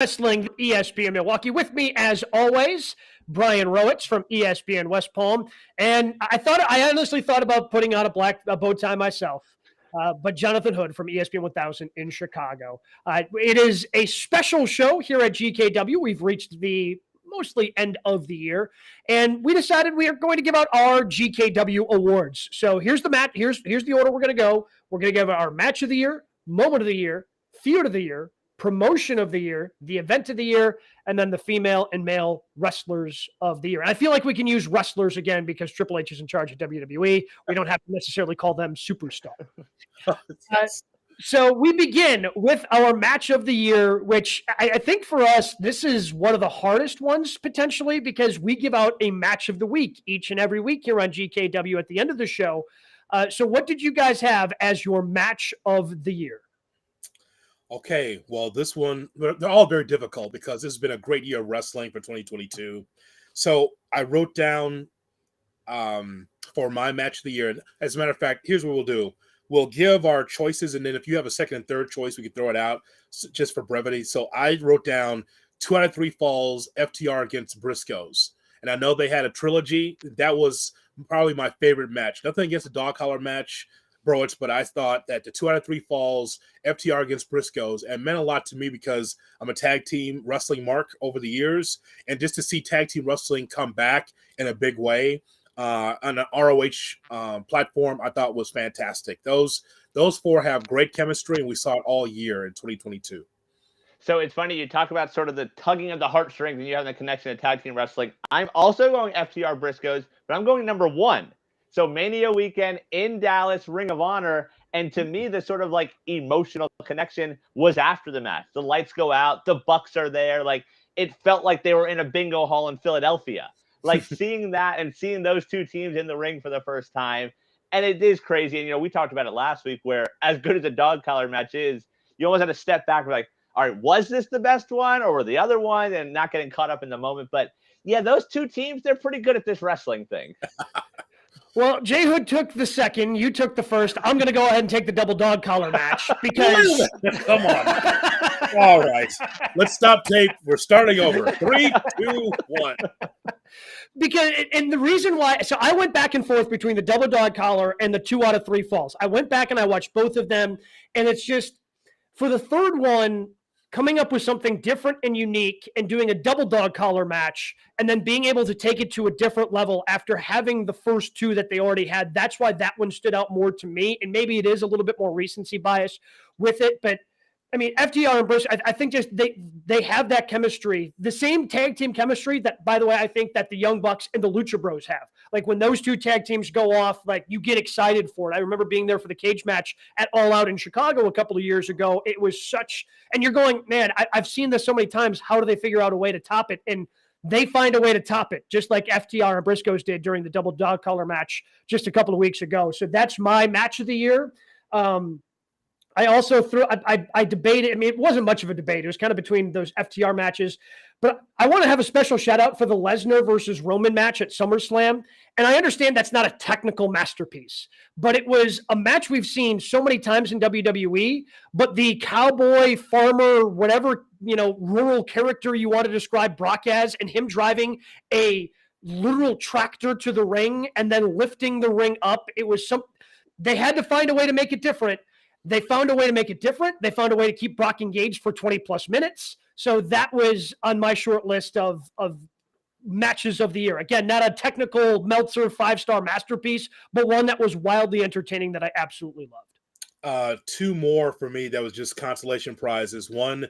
Wrestling, ESPN Milwaukee. With me, as always, Brian Rowitz from ESPN West Palm. And I honestly thought about putting on a bow tie myself. But Jonathan Hood from ESPN 1000 in Chicago. It is a special show here at GKW. We've reached the mostly end of the year, and we decided we are going to give out our GKW awards. So here's the match. Here's the order we're going to go. We're going to give our match of the year, moment of the year, feud of the year, promotion of the year, the event of the year, and then the female and male wrestlers of the year. And I feel like we can use wrestlers again because Triple H is in charge of WWE. We don't have to necessarily call them superstar. So we begin with our match of the year, which I think for us, this is one of the hardest ones potentially because we give out a match of the week each and every week here on GKW at the end of the show. So what did you guys have as your match of the year? Okay, well, this one, they're all very difficult because this has been a great year of wrestling for 2022. So I wrote down for my match of the year. As a matter of fact, here's what we'll do. We'll give our choices, and then if you have a second and third choice, we can throw it out just for brevity. So I wrote down 2 out of 3 falls, FTR against Briscoes. And I know they had a trilogy. That was probably my favorite match. Nothing against the dog collar match, Browitz, but I thought that the 2 out of 3 falls, FTR against Briscoes, and meant a lot to me because I'm a tag team wrestling mark over the years, and just to see tag team wrestling come back in a big way on an ROH platform, I thought was fantastic. Those 4 have great chemistry, and we saw it all year in 2022. So it's funny, you talk about sort of the tugging of the heartstrings and you have the connection to tag team wrestling. I'm also going FTR Briscoes, but I'm going number 1. So Mania weekend in Dallas, Ring of Honor. And to me, the sort of like emotional connection was after the match. The lights go out. The Bucks are there. Like it felt like they were in a bingo hall in Philadelphia. Like seeing that and seeing those 2 teams in the ring for the first time. And it is crazy. And, we talked about it last week where as good as a dog collar match is, you almost had to step back and be like, all right, was this the best one or were the other one? And not getting caught up in the moment. But yeah, those 2 teams, they're pretty good at this wrestling thing. Well, Jay Hood took the second. You took the first. I'm going to go ahead and take the double dog collar match because – Come on. All right. Let's stop tape. We're starting over. 3, 2, 1. Because – and the reason why – so I went back and forth between the double dog collar and the 2 out of 3 falls. I went back and I watched both of them, and it's just – for the third one – coming up with something different and unique and doing a double dog collar match and then being able to take it to a different level after having the first 2 that they already had. That's why that one stood out more to me. And maybe it is a little bit more recency bias with it, but I mean, FTR and Briscoe, I think just they have that chemistry, the same tag team chemistry that, by the way, I think that the Young Bucks and the Lucha Bros have. Like when those 2 tag teams go off, like you get excited for it. I remember being there for the cage match at All Out in Chicago a couple of years ago. It was such, and you're going, man, I've seen this so many times. How do they figure out a way to top it? And they find a way to top it, just like FTR and Briscoes did during the double dog collar match just a couple of weeks ago. So that's my match of the year. I also I debated. I mean, it wasn't much of a debate. It was kind of between those FTR matches. But I want to have a special shout out for the Lesnar versus Roman match at SummerSlam. And I understand that's not a technical masterpiece, but it was a match we've seen so many times in WWE. But the cowboy, farmer, whatever, rural character you want to describe Brock as, and him driving a literal tractor to the ring and then lifting the ring up. It was they had to find a way to make it different. They found a way to make it different. They found a way to keep Brock engaged for 20 plus minutes. So that was on my short list of matches of the year. Again, not a technical Meltzer 5-star masterpiece, but one that was wildly entertaining that I absolutely loved. 2 more for me that was just consolation prizes. One,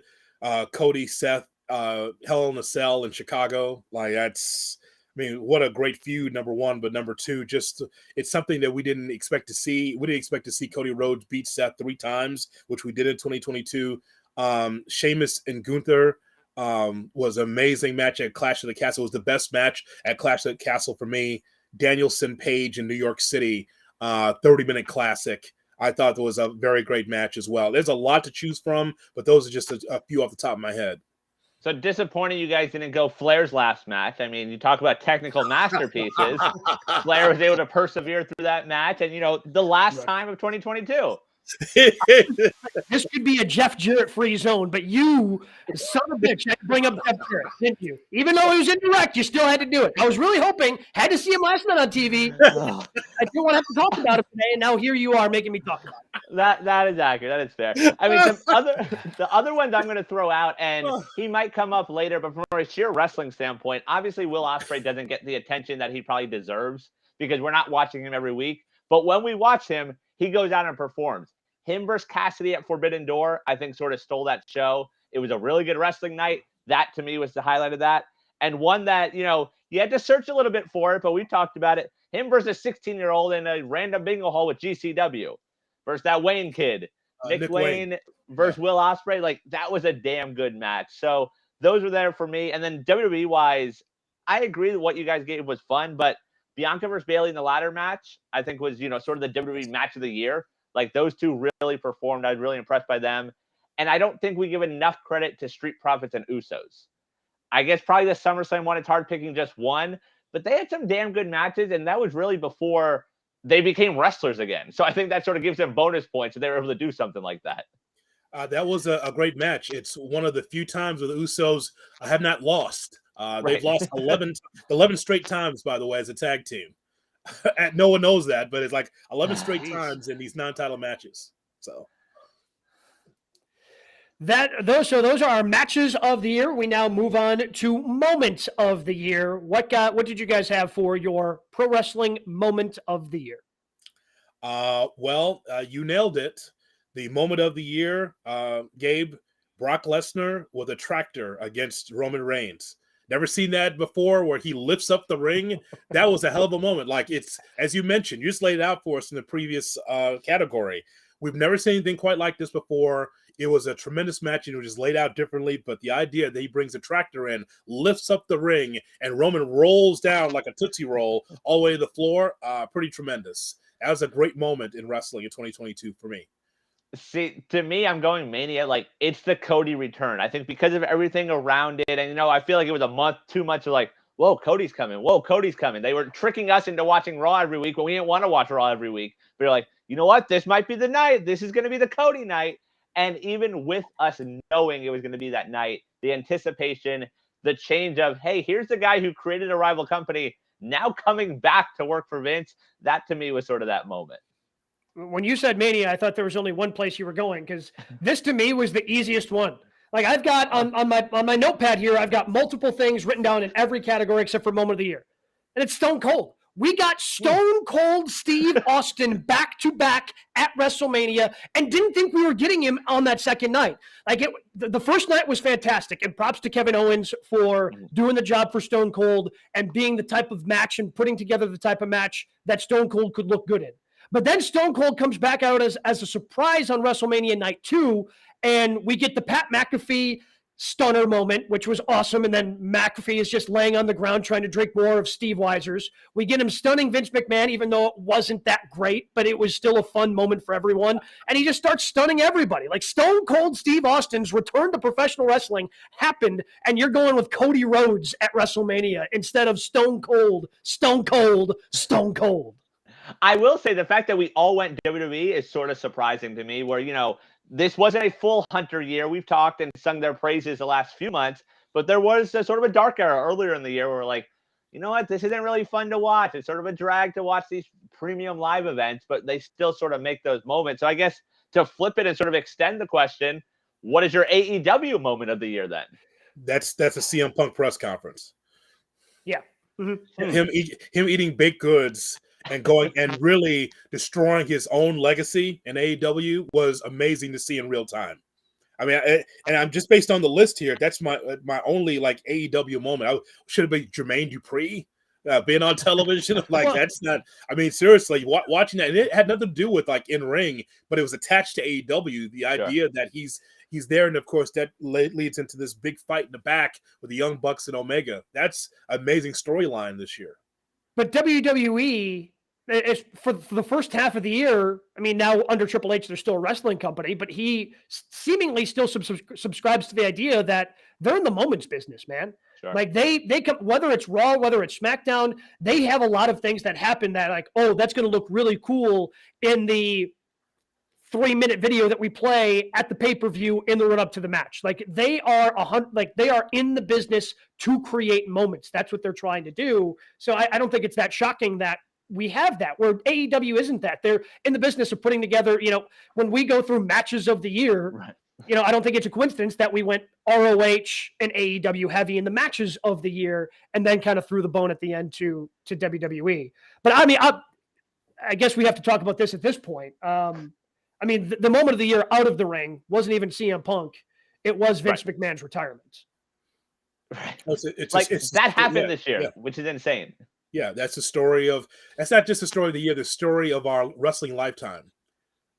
Cody, Seth, Hell in a Cell in Chicago. Like that's, I mean, what a great feud, number 1. But number 2, just it's something that we didn't expect to see. We didn't expect to see Cody Rhodes beat Seth 3 times, which we did in 2022. Sheamus and Gunther was an amazing match at Clash of the Castle. It was the best match at Clash of the Castle for me. Danielson Page in New York City, 30-minute classic. I thought that was a very great match as well. There's a lot to choose from, but those are just a few off the top of my head. So disappointing you guys didn't go Flair's last match. I mean, you talk about technical masterpieces. Flair was able to persevere through that match and, the last time of 2022. This could be a Jeff Jarrett free zone, but you, son of a bitch, had to bring up Jeff Jarrett, didn't you? Even though it was indirect, you still had to do it. I was really hoping, had to see him last night on TV. I didn't want to have to talk about it today, and now here you are making me talk about it. That is accurate. That is fair. I mean, the other ones I'm going to throw out, and he might come up later, but from a sheer wrestling standpoint, obviously Will Ospreay doesn't get the attention that he probably deserves because we're not watching him every week. But when we watch him, he goes out and performs. Him versus Cassidy at Forbidden Door, I think, sort of stole that show. It was a really good wrestling night. That, to me, was the highlight of that. And one that, you had to search a little bit for it, but we talked about it. Him versus a 16-year-old in a random bingo hall with GCW versus that Wayne kid. Nick Wayne versus Will Ospreay. Like, that was a damn good match. So those were there for me. And then WWE-wise, I agree that what you guys gave was fun, but Bianca versus Bayley in the ladder match, I think was, sort of the WWE match of the year. Like, those two really performed. I was really impressed by them. And I don't think we give enough credit to Street Profits and Usos. I guess probably the SummerSlam one, it's hard picking just one, but they had some damn good matches, and that was really before they became wrestlers again. So I think that sort of gives them bonus points that they were able to do something like that. That was a great match. It's one of the few times where the Usos have not lost. They've lost 11 straight times, by the way, as a tag team. And no one knows that, but it's like 11 straight times in these non-title matches. So those are our matches of the year. We now move on to moments of the year. What did you guys have for your pro wrestling moment of the year? You nailed it. The moment of the year, Gabe, Brock Lesnar with a tractor against Roman Reigns. Never seen that before, where he lifts up the ring. That was a hell of a moment. Like, it's, as you mentioned, you just laid it out for us in the previous category. We've never seen anything quite like this before. It was a tremendous match, and it was just laid out differently. But the idea that he brings a tractor in, lifts up the ring, and Roman rolls down like a Tootsie Roll all the way to the floor, pretty tremendous. That was a great moment in wrestling in 2022 for me. See, to me, I'm going Mania. Like, it's the Cody return. I think because of everything around it, and I feel like it was a month too much of like, whoa, Cody's coming. Whoa, Cody's coming. They were tricking us into watching Raw every week when we didn't want to watch Raw every week. We were like, you know what? This might be the night. This is going to be the Cody night. And even with us knowing it was going to be that night, the anticipation, the change of, hey, here's the guy who created a rival company now coming back to work for Vince. That to me was sort of that moment. When you said Mania, I thought there was only one place you were going, because this to me was the easiest one. Like, I've got on my notepad here, I've got multiple things written down in every category except for moment of the year. And it's Stone Cold. We got Stone Cold Steve Austin back to back at WrestleMania, and didn't think we were getting him on that second night. Like, the first night was fantastic, and props to Kevin Owens for doing the job for Stone Cold and being the type of match and putting together the type of match that Stone Cold could look good in. But then Stone Cold comes back out as a surprise on WrestleMania Night 2, and we get the Pat McAfee stunner moment, which was awesome. And then McAfee is just laying on the ground trying to drink more of Steve Weiser's. We get him stunning Vince McMahon, even though it wasn't that great, but it was still a fun moment for everyone. And he just starts stunning everybody. Like, Stone Cold Steve Austin's return to professional wrestling happened, and you're going with Cody Rhodes at WrestleMania instead of Stone Cold. I will say the fact that we all went WWE is sort of surprising to me, where, this wasn't a full Hunter year. We've talked and sung their praises the last few months, but there was a sort of a dark era earlier in the year where we're like, you know what, this isn't really fun to watch. It's sort of a drag to watch these premium live events, but they still sort of make those moments. So I guess to flip it and sort of extend the question, what is your AEW moment of the year then? That's a CM Punk press conference. Yeah. Mm-hmm. Him eating baked goods and going and really destroying his own legacy in AEW was amazing to see in real time. I mean, and I'm just based on the list here. That's my only like AEW moment. I should have been Jermaine Dupri being on television. Like, that's not. I mean, seriously, watching that, and it had nothing to do with like in ring, but it was attached to AEW. The idea that he's there, and of course that leads into this big fight in the back with the Young Bucks and Omega. That's an amazing storyline this year. But WWE, for the first half of the year, I mean, now under Triple H, they're still a wrestling company, but he seemingly still subscribes to the idea that they're in the moments business, man. Sure. Like, they come, whether it's Raw, whether it's SmackDown, they have a lot of things that happen that, like, oh, that's going to look really cool in the 3-minute video that we play at the pay-per-view in the run up to the match. Like they are in the business to create moments. That's what they're trying to do. So I don't think it's that shocking that we have that, where AEW isn't that. They're in the business of putting together, when we go through matches of the year, Right. I don't think it's a coincidence that we went ROH and AEW heavy in the matches of the year and then kind of threw the bone at the end to WWE. But I mean, I guess we have to talk about this at this point. I mean, the moment of the year out of the ring wasn't even CM Punk. It was Vince McMahon's retirement. Right. It's that happened this year, yeah. which is insane. Yeah, that's the story of. That's not just the story of the year. The story of our wrestling lifetime.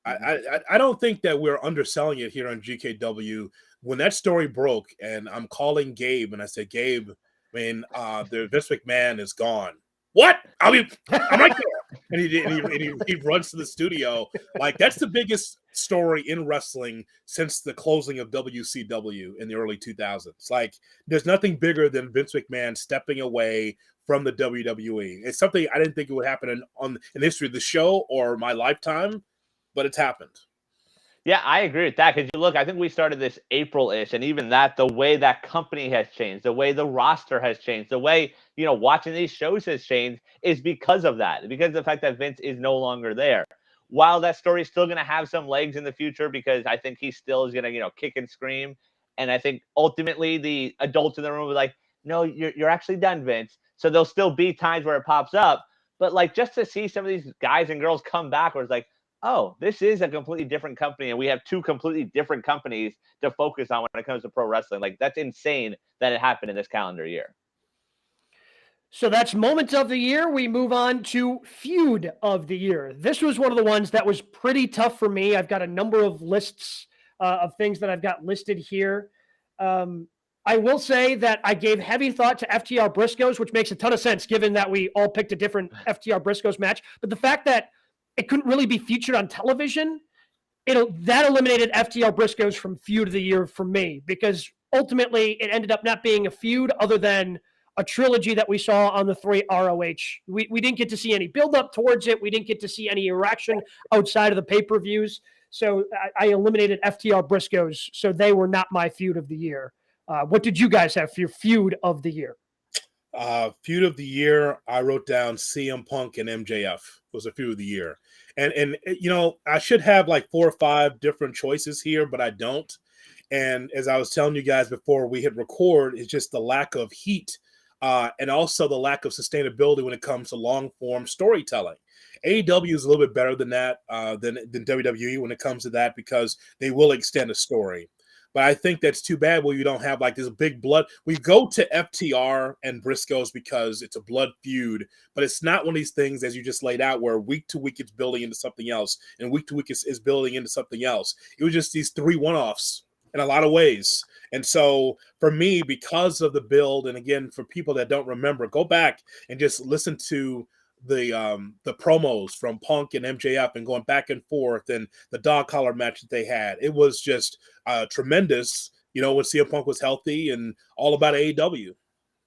I don't think that we're underselling it here on GKW. When that story broke, and I'm calling Gabe, and I said, Gabe, the Vince McMahon is gone. What? I'm right there. And he runs to the studio. Like, that's the biggest story in wrestling since the closing of WCW in the early 2000s. Like, there's nothing bigger than Vince McMahon stepping away from the WWE. It's something I didn't think it would happen in the history of the show or my lifetime, but it's happened. Yeah, I agree with that, because you look, I think we started this April-ish, and even that, the way that company has changed, the way the roster has changed, the way, watching these shows has changed is because of that, because of the fact that Vince is no longer there. While that story is still going to have some legs in the future, because I think he still is going to, kick and scream, and I think ultimately the adults in the room will be like, no, you're actually done, Vince. So there'll still be times where it pops up, but like, just to see some of these guys and girls come back where it's like, oh, this is a completely different company, and we have two completely different companies to focus on when it comes to pro wrestling. Like, that's insane that it happened in this calendar year. So that's moments of the year. We move on to feud of the year. This was one of the ones that was pretty tough for me. I've got a number of lists of things that I've got listed here. I will say that I gave heavy thought to FTR Briscoes, which makes a ton of sense given that we all picked a different FTR Briscoes match. But the fact that it couldn't really be featured on television, that eliminated FTR Briscoes from feud of the year for me, because ultimately it ended up not being a feud other than a trilogy that we saw on the 3 ROH. We didn't get to see any build up towards it. We didn't get to see any interaction outside of the pay-per-views. So I eliminated FTR Briscoes. So they were not my feud of the year. What did you guys have for your feud of the year? Feud of the year, I wrote down CM Punk and MJF was a feud of the year. And I should have like 4 or 5 different choices here, but I don't. And as I was telling you guys before we hit record, it's just the lack of heat and also the lack of sustainability when it comes to long-form storytelling. AEW is a little bit better than that, than WWE when it comes to that, because they will extend a story. But I think that's too bad when you don't have like this big blood. We go to FTR and Briscoes because it's a blood feud, but it's not one of these things, as you just laid out, where week to week it's building into something else, and week to week is building into something else. It was just these 3 one-offs in a lot of ways. And so for me, because of the build, and again, for people that don't remember, go back and just listen to the promos from Punk and MJF and going back and forth, and the dog collar match that they had. It was just tremendous, when CM Punk was healthy, and all about AEW.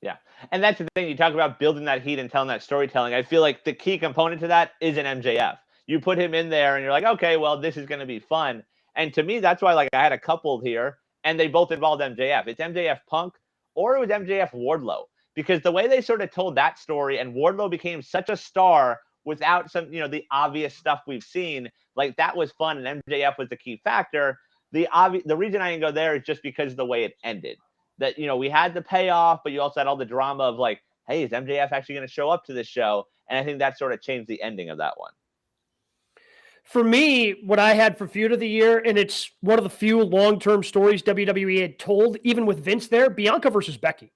Yeah. And that's the thing. You talk about building that heat and telling that storytelling. I feel like the key component to that is an MJF. You put him in there and you're like, okay, well, this is going to be fun. And to me, that's why, like, I had a couple here and they both involved MJF. It's MJF Punk or it was MJF Wardlow. Because the way they sort of told that story, and Wardlow became such a star without some, the obvious stuff we've seen, like, that was fun, and MJF was the key factor. The reason I didn't go there is just because of the way it ended. That, we had the payoff, but you also had all the drama of like, hey, is MJF actually going to show up to this show? And I think that sort of changed the ending of that one. For me, what I had for feud of the year, and it's one of the few long-term stories WWE had told, even with Vince there, Bianca versus Becky.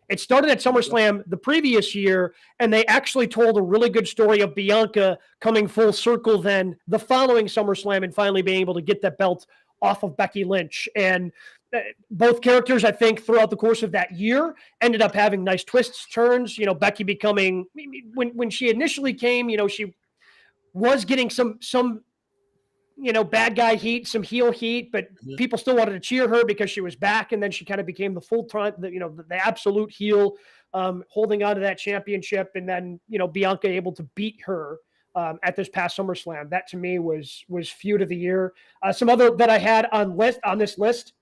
It started at SummerSlam the previous year, and they actually told a really good story of Bianca coming full circle then the following SummerSlam and finally being able to get that belt off of Becky Lynch. And both characters, I think, throughout the course of that year ended up having nice twists, turns. Becky becoming, when she initially came, she was getting some bad guy heat, some heel heat, but people still wanted to cheer her because she was back. And then she kind of became the full-time, the absolute heel, holding on to that championship. And then, Bianca able to beat her at this past SummerSlam. That to me was feud of the year. Some other that I had on this list,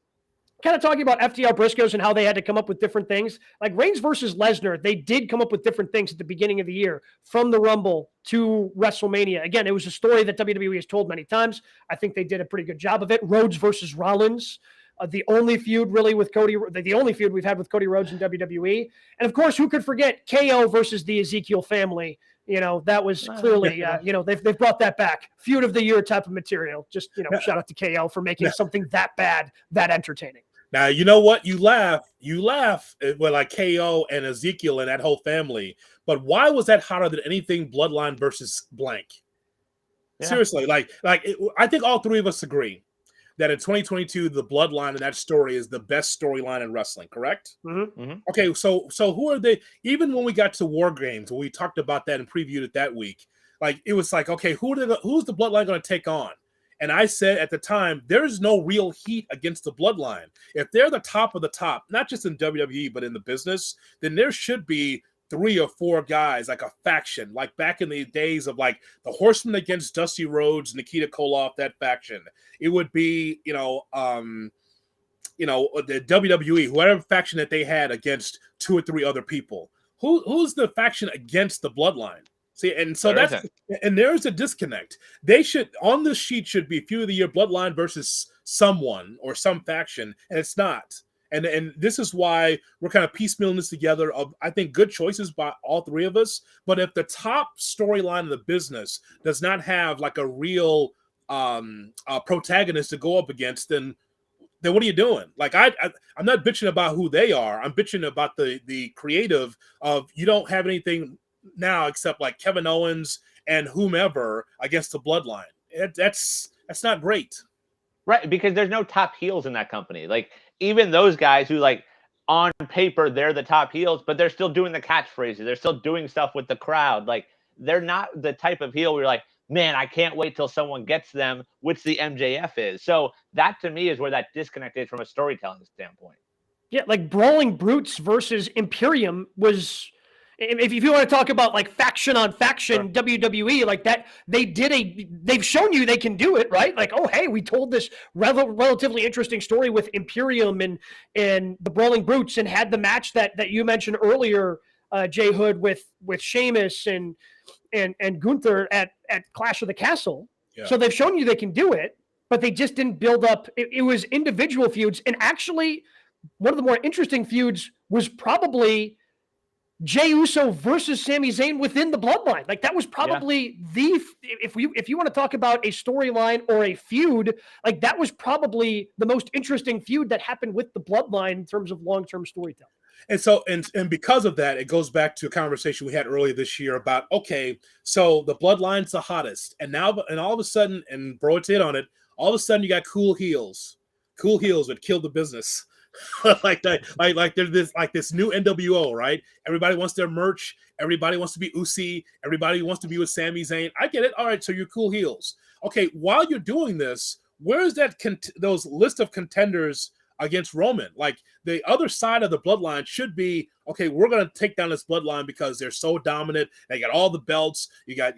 kind of talking about FTR Briscoes and how they had to come up with different things. Like Reigns versus Lesnar, they did come up with different things at the beginning of the year, from the Rumble to WrestleMania. Again, it was a story that WWE has told many times. I think they did a pretty good job of it. Rhodes versus Rollins, the only feud really with Cody, the only feud we've had with Cody Rhodes in WWE. And of course, who could forget KO versus the Ezekiel family? That was clearly, they've brought that back. Feud of the year type of material. Just, shout out to KO for making something that bad, that entertaining. Now, you know what? You laugh with like KO and Ezekiel and that whole family. But why was that hotter than anything Bloodline versus blank? Yeah. Seriously, I think all three of us agree that in 2022, the Bloodline and that story is the best storyline in wrestling, correct? Mm-hmm. Mm-hmm. Okay, so who are they? Even when we got to War Games, when we talked about that and previewed it that week, it was like, okay, who's the Bloodline going to take on? And I said at the time, there's no real heat against the Bloodline. If they're the top of the top, not just in WWE, but in the business, then there should be 3 or 4 guys, like a faction, like back in the days of like the Horsemen against Dusty Rhodes, Nikita Koloff, that faction. It would be, the WWE, whatever faction that they had against 2 or 3 other people. Who's the faction against the Bloodline? See, and so there's a disconnect. They should, on this sheet, should be feud of the year Bloodline versus someone or some faction, and it's not. And this is why we're kind of piecemealing this together of, I think, good choices by all three of us. But if the top storyline of the business does not have like a real protagonist to go up against, then what are you doing? Like I'm not bitching about who they are. I'm bitching about the creative of, you don't have anything now except like Kevin Owens and whomever against the Bloodline. That's not great. Right, because there's no top heels in that company. Like, even those guys who, like, on paper, they're the top heels, but they're still doing the catchphrases. They're still doing stuff with the crowd. Like, they're not the type of heel where you're like, man, I can't wait till someone gets them, which the MJF is. So that, to me, is where that disconnect is from a storytelling standpoint. Yeah, like Brawling Brutes versus Imperium was... If you want to talk about like faction on faction, sure. WWE, like that, they've shown you they can do it, right? Like, oh, hey, we told this relatively interesting story with Imperium and the Brawling Brutes, and had the match that you mentioned earlier, Jay Hood, with Sheamus and Gunther at Clash of the Castle. Yeah. So they've shown you they can do it, but they just didn't build up. It was individual feuds, and actually, one of the more interesting feuds was probably Jey Uso versus Sami Zayn within the Bloodline. Like, that was probably if you want to talk about a storyline or a feud, like that was probably the most interesting feud that happened with the Bloodline in terms of long-term storytelling. And so, and because of that, it goes back to a conversation we had earlier this year about, okay, so the Bloodline's the hottest, and all of a sudden, and bro, it's hit on it, all of a sudden you got cool heels that killed the business. like there's this new NWO, right? Everybody wants their merch. Everybody wants to be Usi. Everybody wants to be with Sami Zayn. I get it. All right, so you're cool heels. Okay, while you're doing this, where is that those list of contenders against Roman? Like, the other side of the Bloodline should be, okay, we're going to take down this Bloodline because they're so dominant. They got all the belts. You got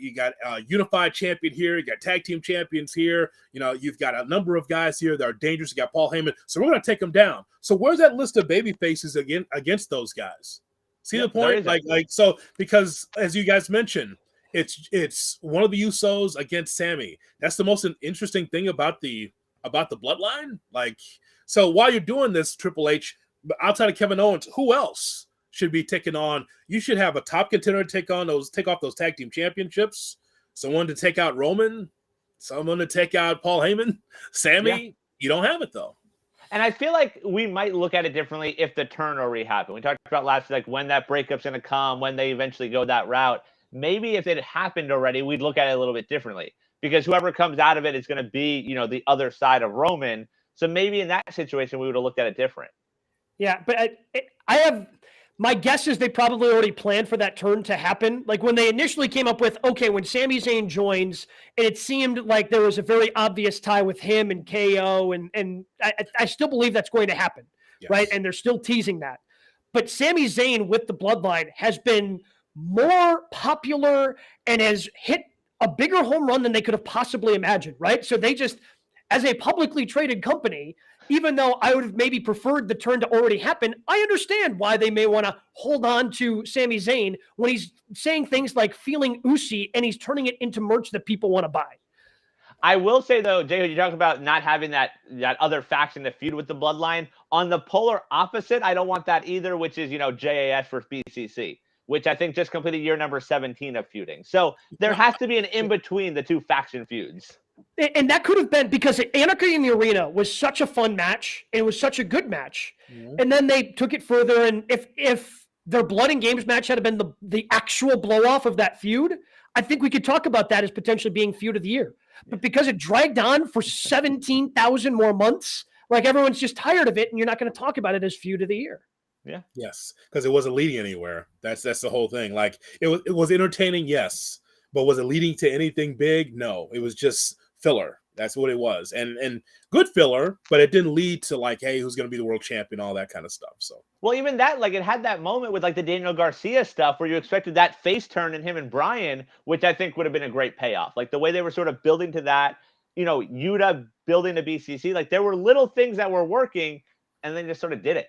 unified champion here. You got tag team champions here. You've got a number of guys here that are dangerous. You got Paul Heyman. So we're going to take them down. So where's that list of baby faces against those guys? See the point? So, because as you guys mentioned, it's one of the Usos against Sammy. That's the most interesting thing about the Bloodline. Like, so while you're doing this, Triple H, outside of Kevin Owens, who else should be taking on? You should have a top contender to take off those tag team championships. Someone to take out Roman. Someone to take out Paul Heyman. Sammy. Yeah. You don't have it, though. And I feel like we might look at it differently if the turn already happened. We talked about last week, like when that breakup's going to come, when they eventually go that route. Maybe if it happened already, we'd look at it a little bit differently, because whoever comes out of it is going to be, the other side of Roman. So maybe in that situation, we would have looked at it different. Yeah, but I have my guess is they probably already planned for that turn to happen. Like, when they initially came up with, okay, when Sami Zayn joins, and it seemed like there was a very obvious tie with him and KO, and I still believe that's going to happen, yes. Right? And they're still teasing that. But Sami Zayn with the Bloodline has been more popular and has hit a bigger home run than they could have possibly imagined, right? So they just, as a publicly traded company, even though I would have maybe preferred the turn to already happen, I understand why they may want to hold on to Sami Zayn when he's saying things like feeling Usi and he's turning it into merch that people want to buy. I will say though, Jay, you talk about not having that other faction to feud with the Bloodline. On the polar opposite, I don't want that either, which is, JAS versus BCC, which I think just completed year number 17 of feuding. So there has to be an in between the two faction feuds. And that could have been because Anarchy in the Arena was such a fun match. And it was such a good match. Mm-hmm. And then they took it further. And if their Blood and Games match had been the actual blow off of that feud, I think we could talk about that as potentially being feud of the year. But because it dragged on for 17,000 more months, like everyone's just tired of it, and you're not going to talk about it as feud of the year. Yeah. Yes, because it wasn't leading anywhere. That's the whole thing. Like it was entertaining, yes, but was it leading to anything big? No, it was just filler. That's what it was, and good filler, but it didn't lead to like, hey, who's going to be the world champion, all that kind of stuff. So, well, even that, like, it had that moment with like the Daniel Garcia stuff where you expected that face turn in him and Brian, which I think would have been a great payoff. Like the way they were sort of building to that, Yuta building to BCC, like there were little things that were working, and then just sort of did it.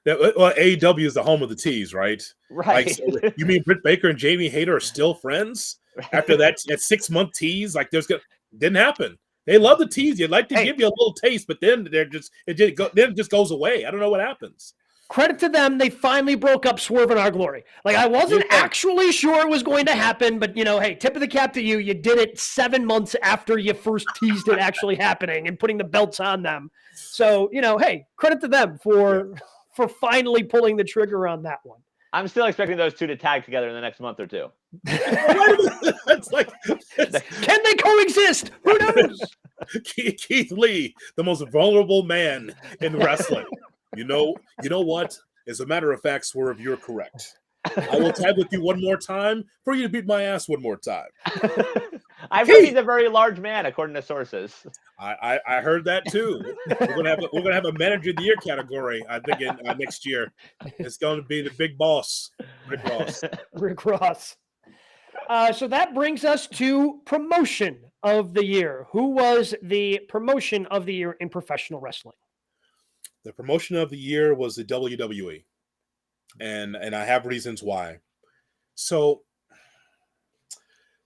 Well, AEW is the home of the tease, right? Right. Like, so you mean Britt Baker and Jamie Hayter are still friends after that 6-month tease? Like, didn't happen. They love the tease. You'd like to give you a little taste, but then it just goes away. I don't know what happens. Credit to them. They finally broke up Swerve in Our Glory. Like, I wasn't actually sure it was going to happen, but, hey, tip of the cap to you. You did it 7 months after you first teased it actually happening and putting the belts on them. So, hey, credit to them for finally pulling the trigger on that one. I'm still expecting those two to tag together in the next month or two. It's like, can they coexist? Who knows? Keith Lee, the most vulnerable man in wrestling. You know what? As a matter of fact, Swerve, you're correct. I will tag with you one more time for you to beat my ass one more time. I heard he's a very large man, according to sources. I heard that too. We're gonna have a manager of the year category. I think in next year, it's going to be the big boss, Rick Ross. Rick Ross. So that brings us to promotion of the year. Who was the promotion of the year in professional wrestling? The promotion of the year was the WWE, and I have reasons why. So,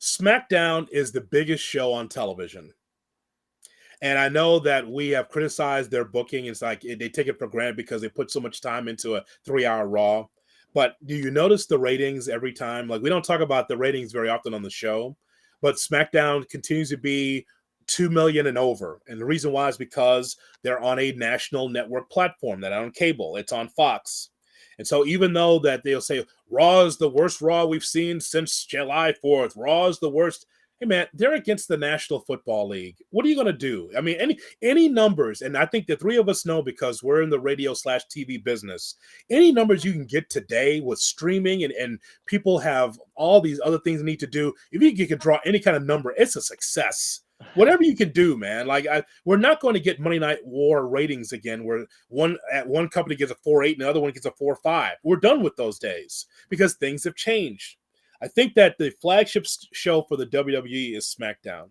SmackDown is the biggest show on television. And I know that we have criticized their booking. It's like they take it for granted because they put so much time into a 3-hour Raw. But do you notice the ratings every time? Like, we don't talk about the ratings very often on the show, but SmackDown continues to be 2 million and over. And the reason why is because they're on a national network platform. They're not on cable. It's on Fox. And so even though that they'll say Raw is the worst Raw we've seen since July 4th, Raw is the worst. Hey, man, they're against the National Football League. What are you going to do? I mean, any numbers, and I think the three of us know because we're in the radio/TV business, any numbers you can get today with streaming and people have all these other things they need to do, if you can draw any kind of number, it's a success. Whatever you can do, man. Like we're not going to get Monday Night War ratings again, where one company gets a 4.8 and the other one gets a 4.5. We're done with those days because things have changed. I think that the flagship show for the WWE is SmackDown,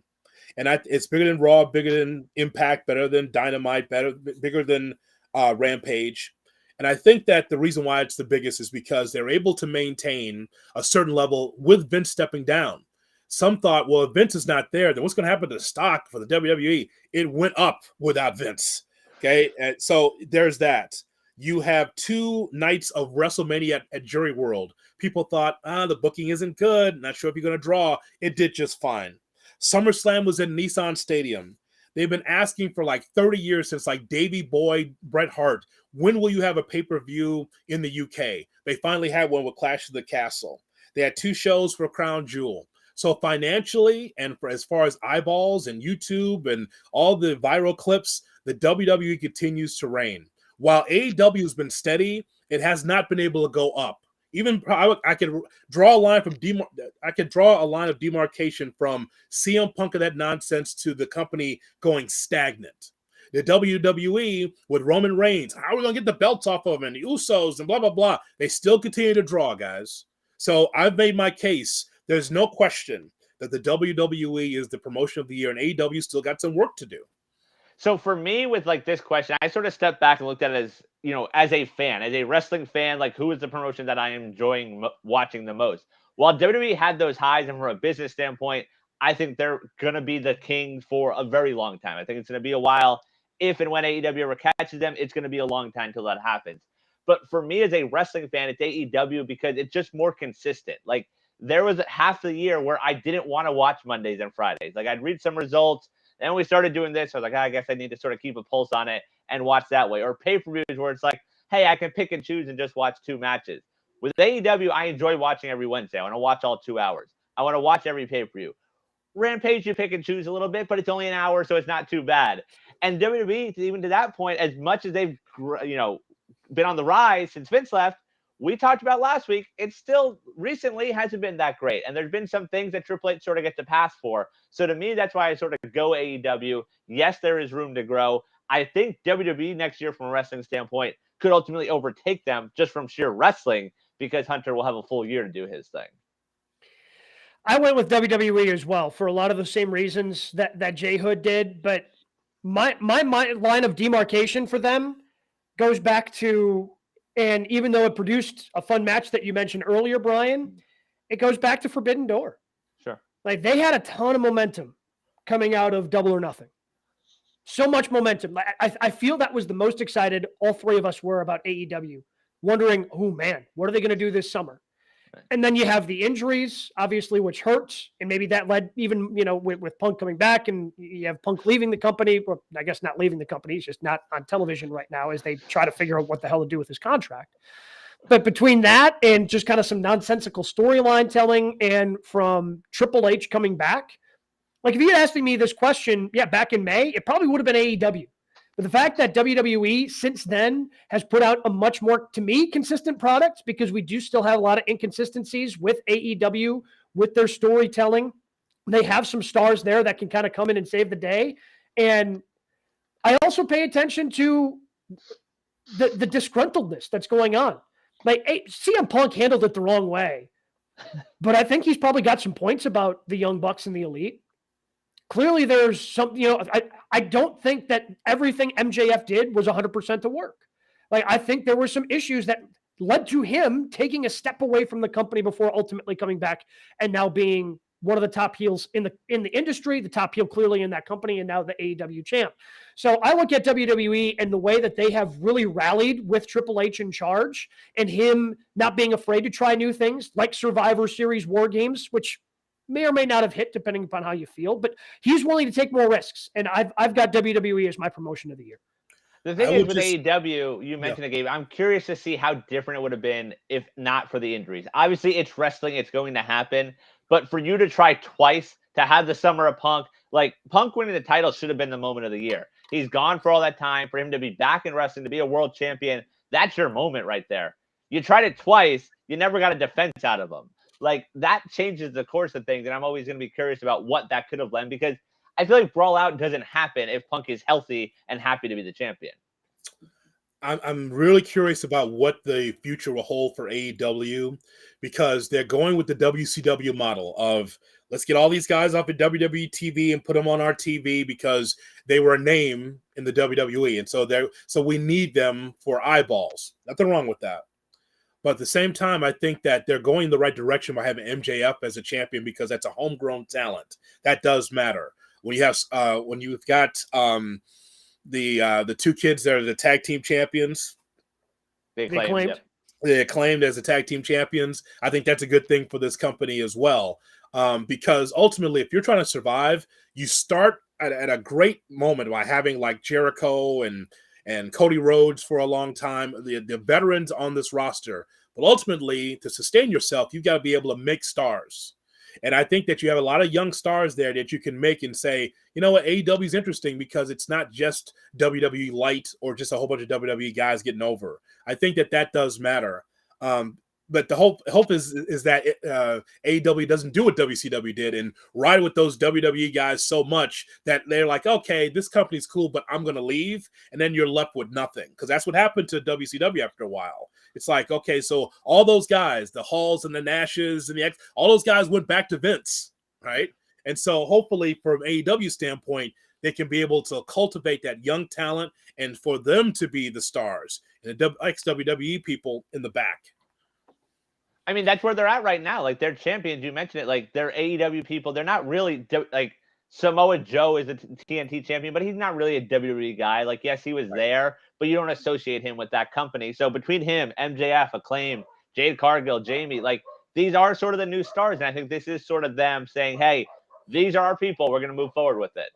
and it's bigger than Raw, bigger than Impact, better than Dynamite, bigger than Rampage. And I think that the reason why it's the biggest is because they're able to maintain a certain level with Vince stepping down. Some thought, well, if Vince is not there, then what's going to happen to the stock for the WWE? It went up without Vince. Okay, and so there's that. You have 2 nights of WrestleMania at Jury World. People thought, the booking isn't good. Not sure if you're going to draw. It did just fine. SummerSlam was in Nissan Stadium. They've been asking for like 30 years since like Davey Boy, Bret Hart. When will you have a pay-per-view in the UK? They finally had one with Clash of the Castle. They had 2 shows for Crown Jewel. So financially, and for as far as eyeballs and YouTube and all the viral clips, the WWE continues to reign. While AEW has been steady, it has not been able to go up. Even I could draw a line of demarcation from CM Punk and that nonsense to the company going stagnant. The WWE with Roman Reigns, how are we gonna get the belts off of him? And the Usos and blah blah blah. They still continue to draw, guys. So I've made my case. There's no question that the WWE is the promotion of the year and AEW still got some work to do. So for me, with like this question, I sort of stepped back and looked at it as, as a fan, as a wrestling fan, like who is the promotion that I am enjoying watching the most? While WWE had those highs, and from a business standpoint, I think they're going to be the king for a very long time. I think it's going to be a while. If and when AEW ever catches them, it's going to be a long time until that happens. But for me as a wrestling fan, it's AEW because it's just more consistent. Like there was half the year where I didn't want to watch Mondays and Fridays. Like I'd read some results. Then we started doing this. I was like, I guess I need to sort of keep a pulse on it and watch that way. Or pay-per-views where it's like, hey, I can pick and choose and just watch 2 matches. With AEW, I enjoy watching every Wednesday. I want to watch all 2 hours. I want to watch every pay-per-view. Rampage, you pick and choose a little bit, but it's only an hour, so it's not too bad. And WWE, even to that point, as much as they've been on the rise since Vince left, we talked about last week, it still recently hasn't been that great. And there's been some things that Triple H sort of gets to pass for. So to me, that's why I sort of go AEW. Yes, there is room to grow. I think WWE next year, from a wrestling standpoint, could ultimately overtake them just from sheer wrestling because Hunter will have a full year to do his thing. I went with WWE as well for a lot of the same reasons that Jay Hood did. But my line of demarcation for them goes back to, and even though it produced a fun match that you mentioned earlier, Brian, it goes back to Forbidden Door. Sure. Like they had a ton of momentum coming out of Double or Nothing. So much momentum. I feel that was the most excited all three of us were about AEW, wondering, oh man, what are they going to do this summer? Right. And then you have the injuries, obviously, which hurts. And maybe that led even, with Punk coming back and you have Punk leaving the company. Or I guess not leaving the company. He's just not on television right now as they try to figure out what the hell to do with his contract. But between that and just kind of some nonsensical storyline telling and from Triple H coming back, like if you had asked me this question, back in May, it probably would have been AEW. But the fact that WWE since then has put out a much more, to me, consistent product, because we do still have a lot of inconsistencies with AEW, with their storytelling. They have some stars there that can kind of come in and save the day. And I also pay attention to the disgruntledness that's going on. Like CM Punk handled it the wrong way. But I think he's probably got some points about the Young Bucks and the Elite. Clearly, there's some, I don't think that everything MJF did was 100% to work. Like, I think there were some issues that led to him taking a step away from the company before ultimately coming back and now being one of the top heels in the industry, the top heel clearly in that company, and now the AEW champ. So I look at WWE and the way that they have really rallied with Triple H in charge and him not being afraid to try new things like Survivor Series War Games, which may or may not have hit depending upon how you feel, but he's willing to take more risks. And I've got WWE as my promotion of the year. The thing is with AEW, you mentioned it, Gabe. I'm curious to see how different it would have been if not for the injuries. Obviously, it's wrestling. It's going to happen. But for you to try twice, to have the summer of Punk, like Punk winning the title should have been the moment of the year. He's gone for all that time. For him to be back in wrestling, to be a world champion, that's your moment right there. You tried it twice. You never got a defense out of him. Like that changes the course of things. And I'm always going to be curious about what that could have led, because I feel like Brawl Out doesn't happen if Punk is healthy and happy to be the champion. I'm really curious about what the future will hold for AEW, because they're going with the WCW model of let's get all these guys off of WWE TV and put them on our TV because they were a name in the WWE. And so we need them for eyeballs. Nothing wrong with that. But at the same time, I think that they're going in the right direction by having MJF as a champion, because that's a homegrown talent. That does matter. When you have when you've got the 2 kids that are the tag team champions, they claimed. They're acclaimed as the tag team champions. I think that's a good thing for this company as well, because ultimately, if you're trying to survive, you start at a great moment by having like Jericho and Cody Rhodes for a long time, the veterans on this roster. But ultimately, to sustain yourself, you've got to be able to make stars. And I think that you have a lot of young stars there that you can make and say, you know what, AEW is interesting because it's not just WWE light or just a whole bunch of WWE guys getting over. I think that does matter. But the hope is that AEW doesn't do what WCW did and ride with those WWE guys so much that they're like, okay, this company's cool, but I'm going to leave. And then you're left with nothing, because that's what happened to WCW after a while. It's like, okay, so all those guys, the Halls and the Nashes and all those guys went back to Vince. right? And so hopefully from AEW standpoint, they can be able to cultivate that young talent and for them to be the stars and the ex-WWE people in the back. I mean, that's where they're at right now. Like, they're champions. You mentioned it. Like, they're AEW people. They're not really like Samoa Joe is a TNT champion, but he's not really a WWE guy. Like, yes, he was there, but you don't associate him with that company. So between him, MJF, Acclaim, Jade Cargill, Jamie, like, these are sort of the new stars. And I think this is sort of them saying, hey, these are our people. We're going to move forward with it.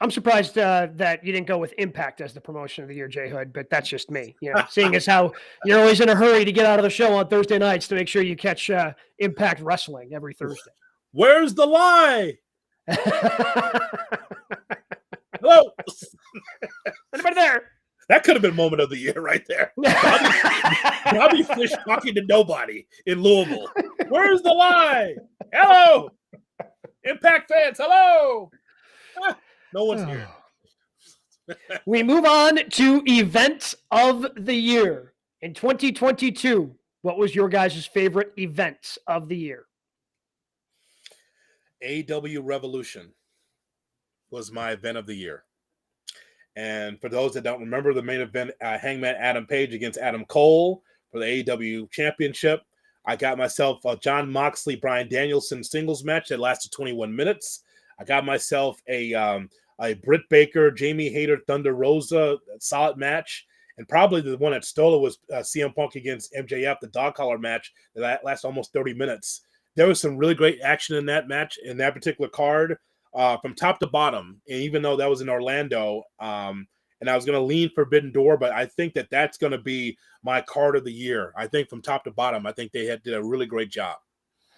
I'm surprised that you didn't go with Impact as the promotion of the year, Jay Hood, but that's just me. You know, seeing as how you're always in a hurry to get out of the show on Thursday nights to make sure you catch Impact Wrestling every Thursday. Where's the lie? Hello. Anybody there? That could have been moment of the year right there. Bobby Fish talking to nobody in Louisville. Where's the lie? Hello. Impact fans, hello. No one's here. We move on to event of the year. In 2022, what was your guys' favorite event of the year? AEW Revolution was my event of the year. And for those that don't remember, the main event, Hangman Adam Page against Adam Cole for the AEW Championship. I got myself a Jon Moxley, Bryan Danielson singles match that lasted 21 minutes. I got myself a Britt Baker, Jamie Hayter, Thunder Rosa solid match. And probably the one that stole it was CM Punk against MJF, the dog collar match that lasted almost 30 minutes. There was some really great action in that match, in that particular card, from top to bottom. And even though that was in Orlando, and I was going to lean Forbidden Door, but I think that that's going to be my card of the year. I think from top to bottom, I think they did a really great job.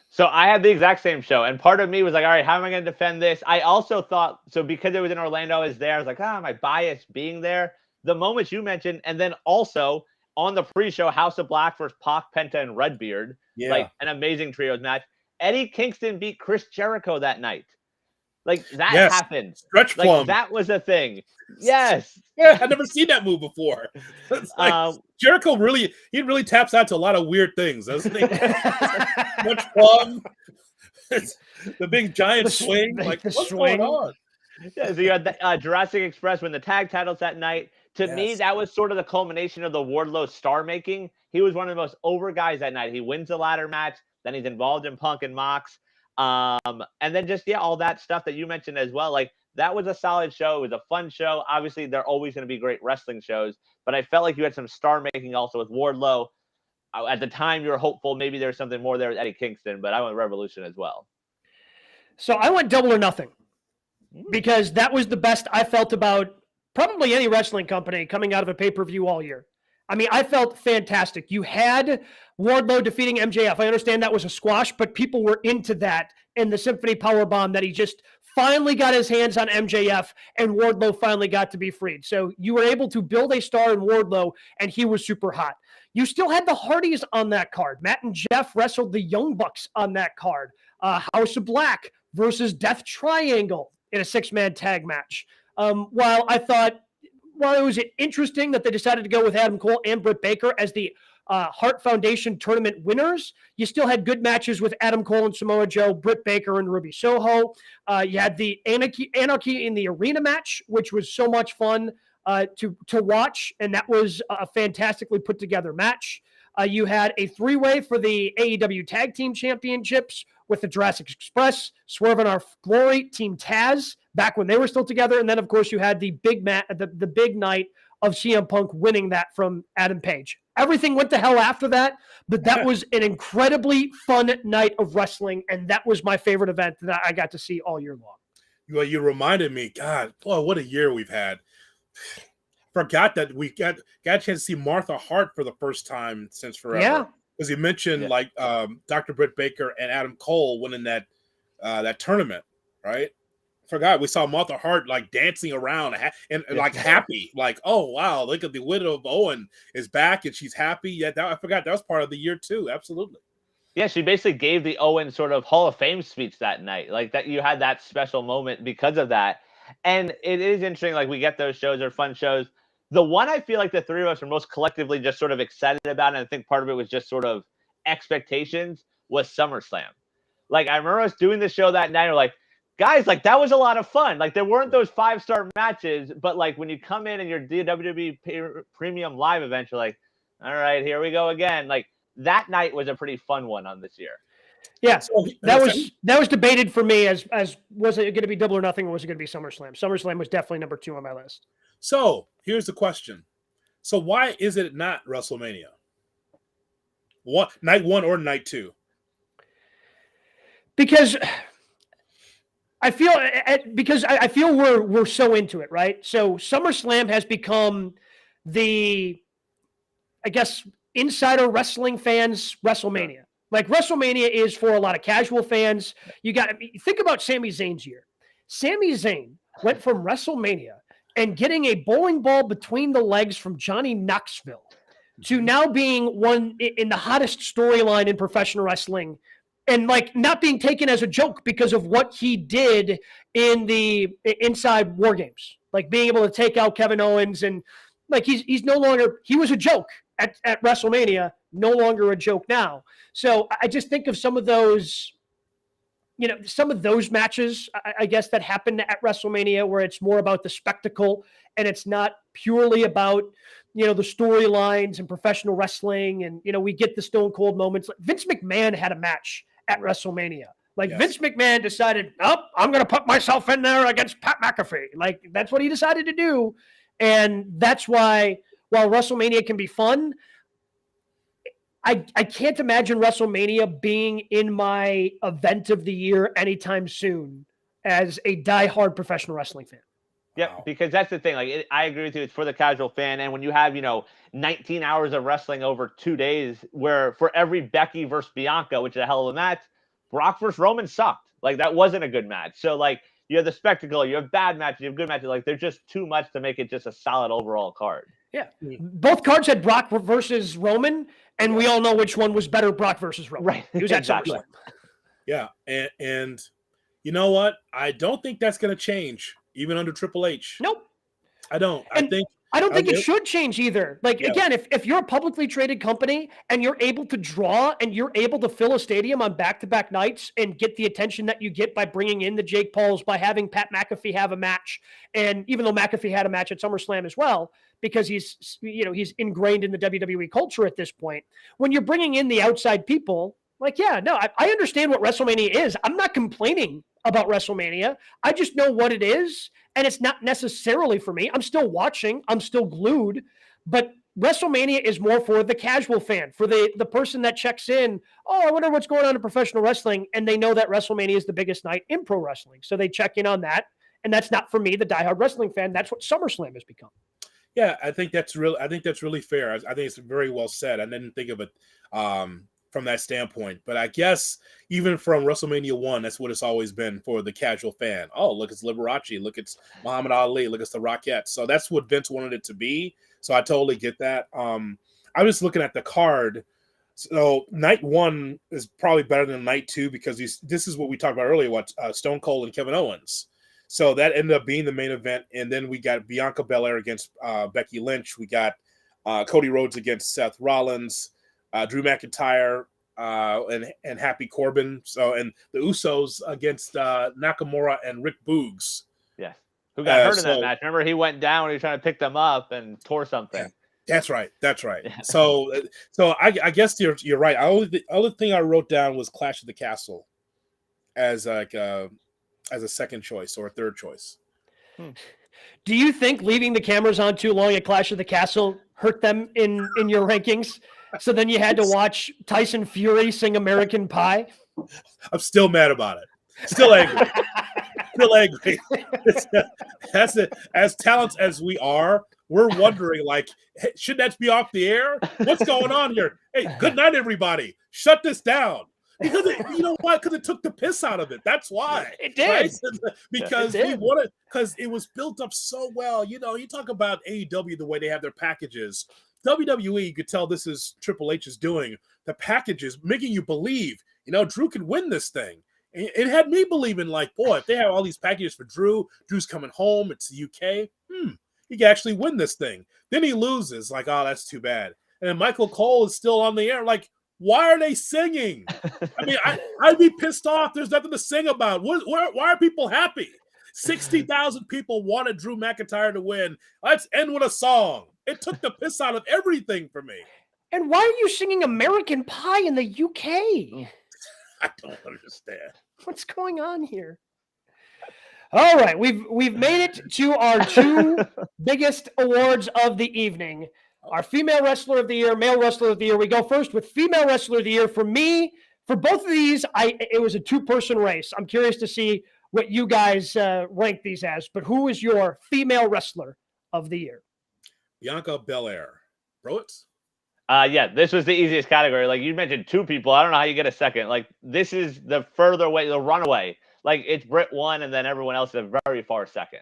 So I had the exact same show, and part of me was like, all right, how am I going to defend this? I also thought, so because it was in Orlando, I was there. I was like, my bias being there. The moments you mentioned, and then also on the pre-show, House of Black versus Pac, Penta, and Redbeard. Yeah. Like an amazing trios match. Eddie Kingston beat Chris Jericho that night. Like, that happened. Stretch like, plum. that was a thing. Yes. Yeah, I've never seen that move before. Like, Jericho really taps out to a lot of weird things, doesn't he? Stretch plum. The big giant swing. Like, what's going on? Yeah, so you had the, Jurassic Express win the tag titles that night. To me, that was sort of the culmination of the Wardlow star making. He was one of the most over guys that night. He wins the ladder match. Then he's involved in Punk and Mox. And then just, all that stuff that you mentioned as well. Like, that was a solid show. It was a fun show. Obviously, they're always going to be great wrestling shows. But I felt like you had some star making also with Wardlow. At the time, you were hopeful maybe there's something more there with Eddie Kingston. But I went Revolution as well. So I went Double or Nothing. Because that was the best I felt about probably any wrestling company coming out of a pay-per-view all year. I mean, I felt fantastic. You had Wardlow defeating MJF. I understand that was a squash, but people were into that in the Symphony Powerbomb, that he just finally got his hands on MJF and Wardlow finally got to be freed. So you were able to build a star in Wardlow, and he was super hot. You still had the Hardys on that card. Matt and Jeff wrestled the Young Bucks on that card. House of Black versus Death Triangle in a six-man tag match. While it was interesting that they decided to go with Adam Cole and Britt Baker as the Hart Foundation tournament winners, you still had good matches with Adam Cole and Samoa Joe, Britt Baker and Ruby Soho. You had the Anarchy in the Arena match, which was so much fun to watch, and that was a fantastically put together match. You had a three-way for the AEW Tag Team Championships with the Jurassic Express, Swerve in Our Glory, Team Taz, back when they were still together. And then, of course, you had the big night of CM Punk winning that from Adam Page. Everything went to hell after that, but that was an incredibly fun night of wrestling, and that was my favorite event that I got to see all year long. Well, you reminded me, God, boy, what a year we've had. Forgot that we got a chance to see Martha Hart for the first time since forever. Yeah. Because you mentioned Dr. Britt Baker and Adam Cole winning that tournament, right? Forgot we saw Martha Hart like dancing around and like happy, like, oh wow, look at the widow of Owen is back and she's happy. Yeah, I forgot that was part of the year too. Absolutely. Yeah, she basically gave the Owen sort of Hall of Fame speech that night. Like that, you had that special moment because of that. And it is interesting. Like, we get those shows, are fun shows. The one I feel like the three of us were most collectively just sort of excited about, and I think part of it was just sort of expectations, was SummerSlam. Like, I remember us doing the show that night. We're like, guys, like, that was a lot of fun. Like, there weren't those 5-star matches, but like when you come in and you're WWE Premium Live event, you're like, all right, here we go again. Like, that night was a pretty fun one on this year. Yeah, So, that was debated for me as was it going to be Double or Nothing, or was it going to be SummerSlam? SummerSlam was definitely number 2 on my list. So here's the question. So why is it not WrestleMania? Night 1 or night 2? Because I feel we're so into it, right? So SummerSlam has become the, I guess, insider wrestling fans WrestleMania. Sure. Like, WrestleMania is for a lot of casual fans. Think about Sami Zayn's year. Sami Zayn went from WrestleMania and getting a bowling ball between the legs from Johnny Knoxville to now being one in the hottest storyline in professional wrestling, and like not being taken as a joke because of what he did in the inside War Games, like being able to take out Kevin Owens, and like he's no longer, he was a joke at WrestleMania, no longer a joke now. So I just think of some of those, some of those matches, I guess, that happen at WrestleMania where it's more about the spectacle and it's not purely about, the storylines and professional wrestling. And, we get the Stone Cold moments. Like Vince McMahon had a match at WrestleMania. Like, Yes. Vince McMahon decided, I'm going to put myself in there against Pat McAfee. Like, that's what he decided to do. And that's why, while WrestleMania can be fun, I can't imagine WrestleMania being in my event of the year anytime soon as a diehard professional wrestling fan. Yeah, Wow. because that's the thing. Like, I agree with you. It's for the casual fan. And when you have, 19 hours of wrestling over 2 days, where for every Becky versus Bianca, which is a hell of a match, Brock versus Roman sucked. Like, that wasn't a good match. So, like, you have the spectacle, you have bad matches, you have good matches. Like, there's just too much to make it just a solid overall card. Yeah. Both cards had Brock versus Roman, and we all know which one was better, Brock versus Roman. Right. He was at Exactly. SummerSlam. Yeah, and you know what? I don't think that's going to change, even under Triple H. Nope. I don't. And I don't think it Okay. should change either. Like, Yeah. again, if you're a publicly traded company and you're able to draw and you're able to fill a stadium on back-to-back nights and get the attention that you get by bringing in the Jake Pauls, by having Pat McAfee have a match, and even though McAfee had a match at SummerSlam as well, because he's ingrained in the WWE culture at this point, when you're bringing in the outside people, like, yeah, no, I understand what WrestleMania is. I'm not complaining about WrestleMania. I just know what it is, and it's not necessarily for me. I'm still watching. I'm still glued. But WrestleMania is more for the casual fan, for the person that checks in, I wonder what's going on in professional wrestling, and they know that WrestleMania is the biggest night in pro wrestling. So they check in on that, and that's not for me, the diehard wrestling fan. That's what SummerSlam has become. Yeah, I think that's really fair. I think it's very well said. I didn't think of it from that standpoint, but I guess even from WrestleMania 1, that's what it's always been for the casual fan. Oh, look, it's Liberace. Look, it's Muhammad Ali. Look, it's the Rockettes. So that's what Vince wanted it to be. So I totally get that. I'm just looking at the card. So night 1 is probably better than night 2 because this is what we talked about earlier, Stone Cold and Kevin Owens. So that ended up being the main event. And then we got Bianca Belair against Becky Lynch. We got Cody Rhodes against Seth Rollins, Drew McIntyre, and Happy Corbin. So, and the Usos against Nakamura and Rick Boogs. Yes. Who got hurt in that match? Remember, he went down when he was trying to pick them up and tore something. That's right. That's right. So I guess you're right. The other thing I wrote down was Clash of the Castle as as a second choice or a third choice. Do you think leaving the cameras on too long at Clash of the Castle hurt them in your rankings? So then you had to watch Tyson Fury sing American Pie? I'm still mad about it. Still angry. Still angry. That's it. As talented as we are, we're wondering, like, hey, should that be off the air? What's going on here? Hey, good night, everybody. Shut this down. Because you know what? Because it took the piss out of it. That's why. It did. Right? Because it we did. wanted, because it was built up so well. You talk about AEW, the way they have their packages. WWE, you could tell this is Triple H's doing. The packages making you believe, Drew can win this thing. It had me believing, like, boy, if they have all these packages for Drew's coming home, it's the UK, he can actually win this thing. Then he loses, like, oh, that's too bad. And then Michael Cole is still on the air, like, Why are they singing? I mean, I'd be pissed off. There's nothing to sing about. Why are people happy? 60,000 people wanted Drew McIntyre to win. Let's end with a song. It took the piss out of everything for me. And why are you singing American Pie in the UK? I don't understand. What's going on here? All right, we've made it to our two biggest awards of the evening. Our female wrestler of the year, male wrestler of the year. We go first with female wrestler of the year. For me, for both of these, it was a two-person race. I'm curious to see what you guys rank these as. But who is your female wrestler of the year? Bianca Belair. Rowitz? Yeah, this was the easiest category. Like you mentioned, two people. I don't know how you get a second. Like this is the further way, the runaway. Like it's Britt one, and then everyone else is a very far second.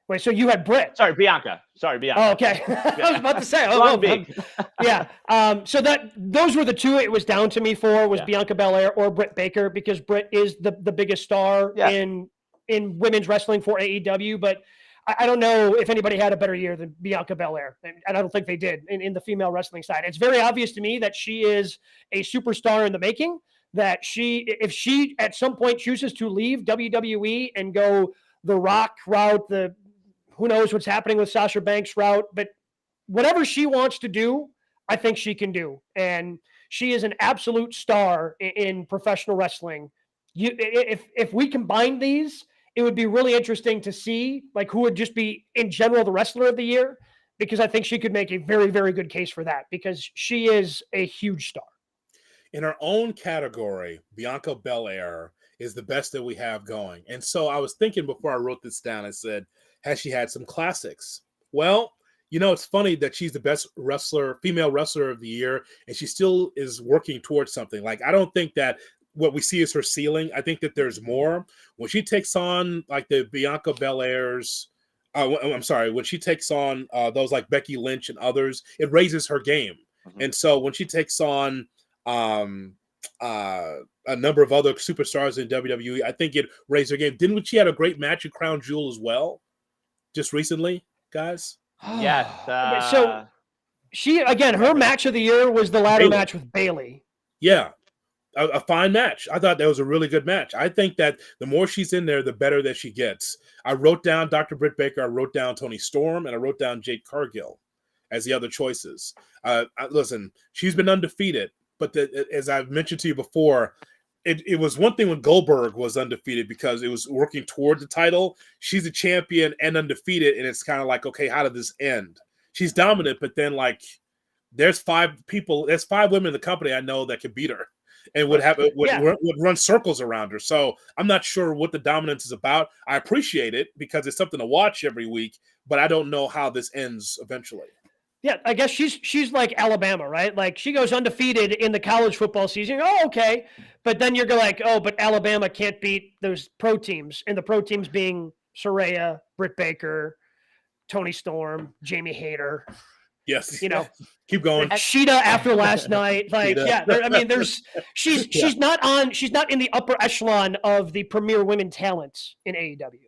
Wait, so you had Britt? Sorry, Bianca. Oh, okay. I was about to say. Oh, yeah. So those were the two it was down to me for was Bianca Belair or Britt Baker, because Britt is the biggest star in women's wrestling for AEW. But I don't know if anybody had a better year than Bianca Belair, and I don't think they did in the female wrestling side. It's very obvious to me that she is a superstar in the making. That if she at some point chooses to leave WWE and go the Rock route, who knows what's happening with Sasha Banks route, but whatever she wants to do, I think she can do. And she is an absolute star in professional wrestling. If we combine these, it would be really interesting to see like who would just be in general the wrestler of the year, because I think she could make a very, very good case for that, because she is a huge star. In her own category, Bianca Belair is the best that we have going. And so I was thinking before I wrote this down, I said, has she had some classics? Well, it's funny that she's the best female wrestler of the year, and she still is working towards something. Like, I don't think that what we see is her ceiling. I think that there's more. When she takes on like the Bianca Belairs, when she takes on those like Becky Lynch and others, it raises her game. Mm-hmm. And so when she takes on a number of other superstars in WWE, I think it raised her game. Didn't she had a great match at Crown Jewel as well, just recently, guys? Yes. So she, again, her match of the year was the ladder match with Bayley. Yeah, a fine match. I thought that was a really good match. I think that the more she's in there, the better that she gets. I wrote down Dr. Britt Baker, I wrote down Toni Storm, and I wrote down Jade Cargill as the other choices. Listen, she's been undefeated. But as I've mentioned to you before, it was one thing when Goldberg was undefeated because it was working toward the title. She's a champion and undefeated, and it's kind of like, okay, how did this end? She's dominant, but then like there's five women in the company I know that could beat her and would run circles around her. So I'm not sure what the dominance is about. I appreciate it because it's something to watch every week, but I don't know how this ends eventually. Yeah, I guess she's like Alabama, right? Like she goes undefeated in the college football season. Oh, okay. But then you're like, oh, but Alabama can't beat those pro teams. And the pro teams being Saraya, Britt Baker, Toni Storm, Jamie Hayter. Yes. Keep going. Sheeta after last night. Like, Sheeta. She's not in the upper echelon of the premier women talents in AEW.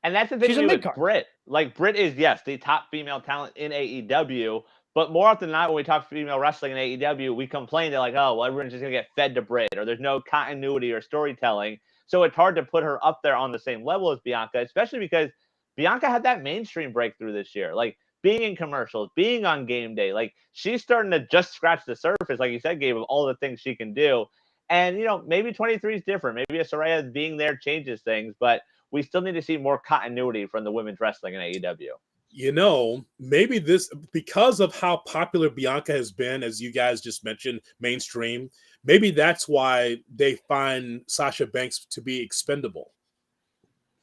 And that's the thing with Britt. Like, Britt is, yes, the top female talent in AEW, but more often than not, when we talk female wrestling in AEW, we complain that, like, oh, well, everyone's just going to get fed to Britt, or there's no continuity or storytelling. So it's hard to put her up there on the same level as Bianca, especially because Bianca had that mainstream breakthrough this year. Like, being in commercials, being on Game Day, like, she's starting to just scratch the surface, like you said, Gabe, of all the things she can do. And, maybe 23 is different. Maybe a Saraya being there changes things, but we still need to see more continuity from the women's wrestling in AEW. Maybe this, because of how popular Bianca has been, as you guys just mentioned, mainstream, maybe that's why they find Sasha Banks to be expendable.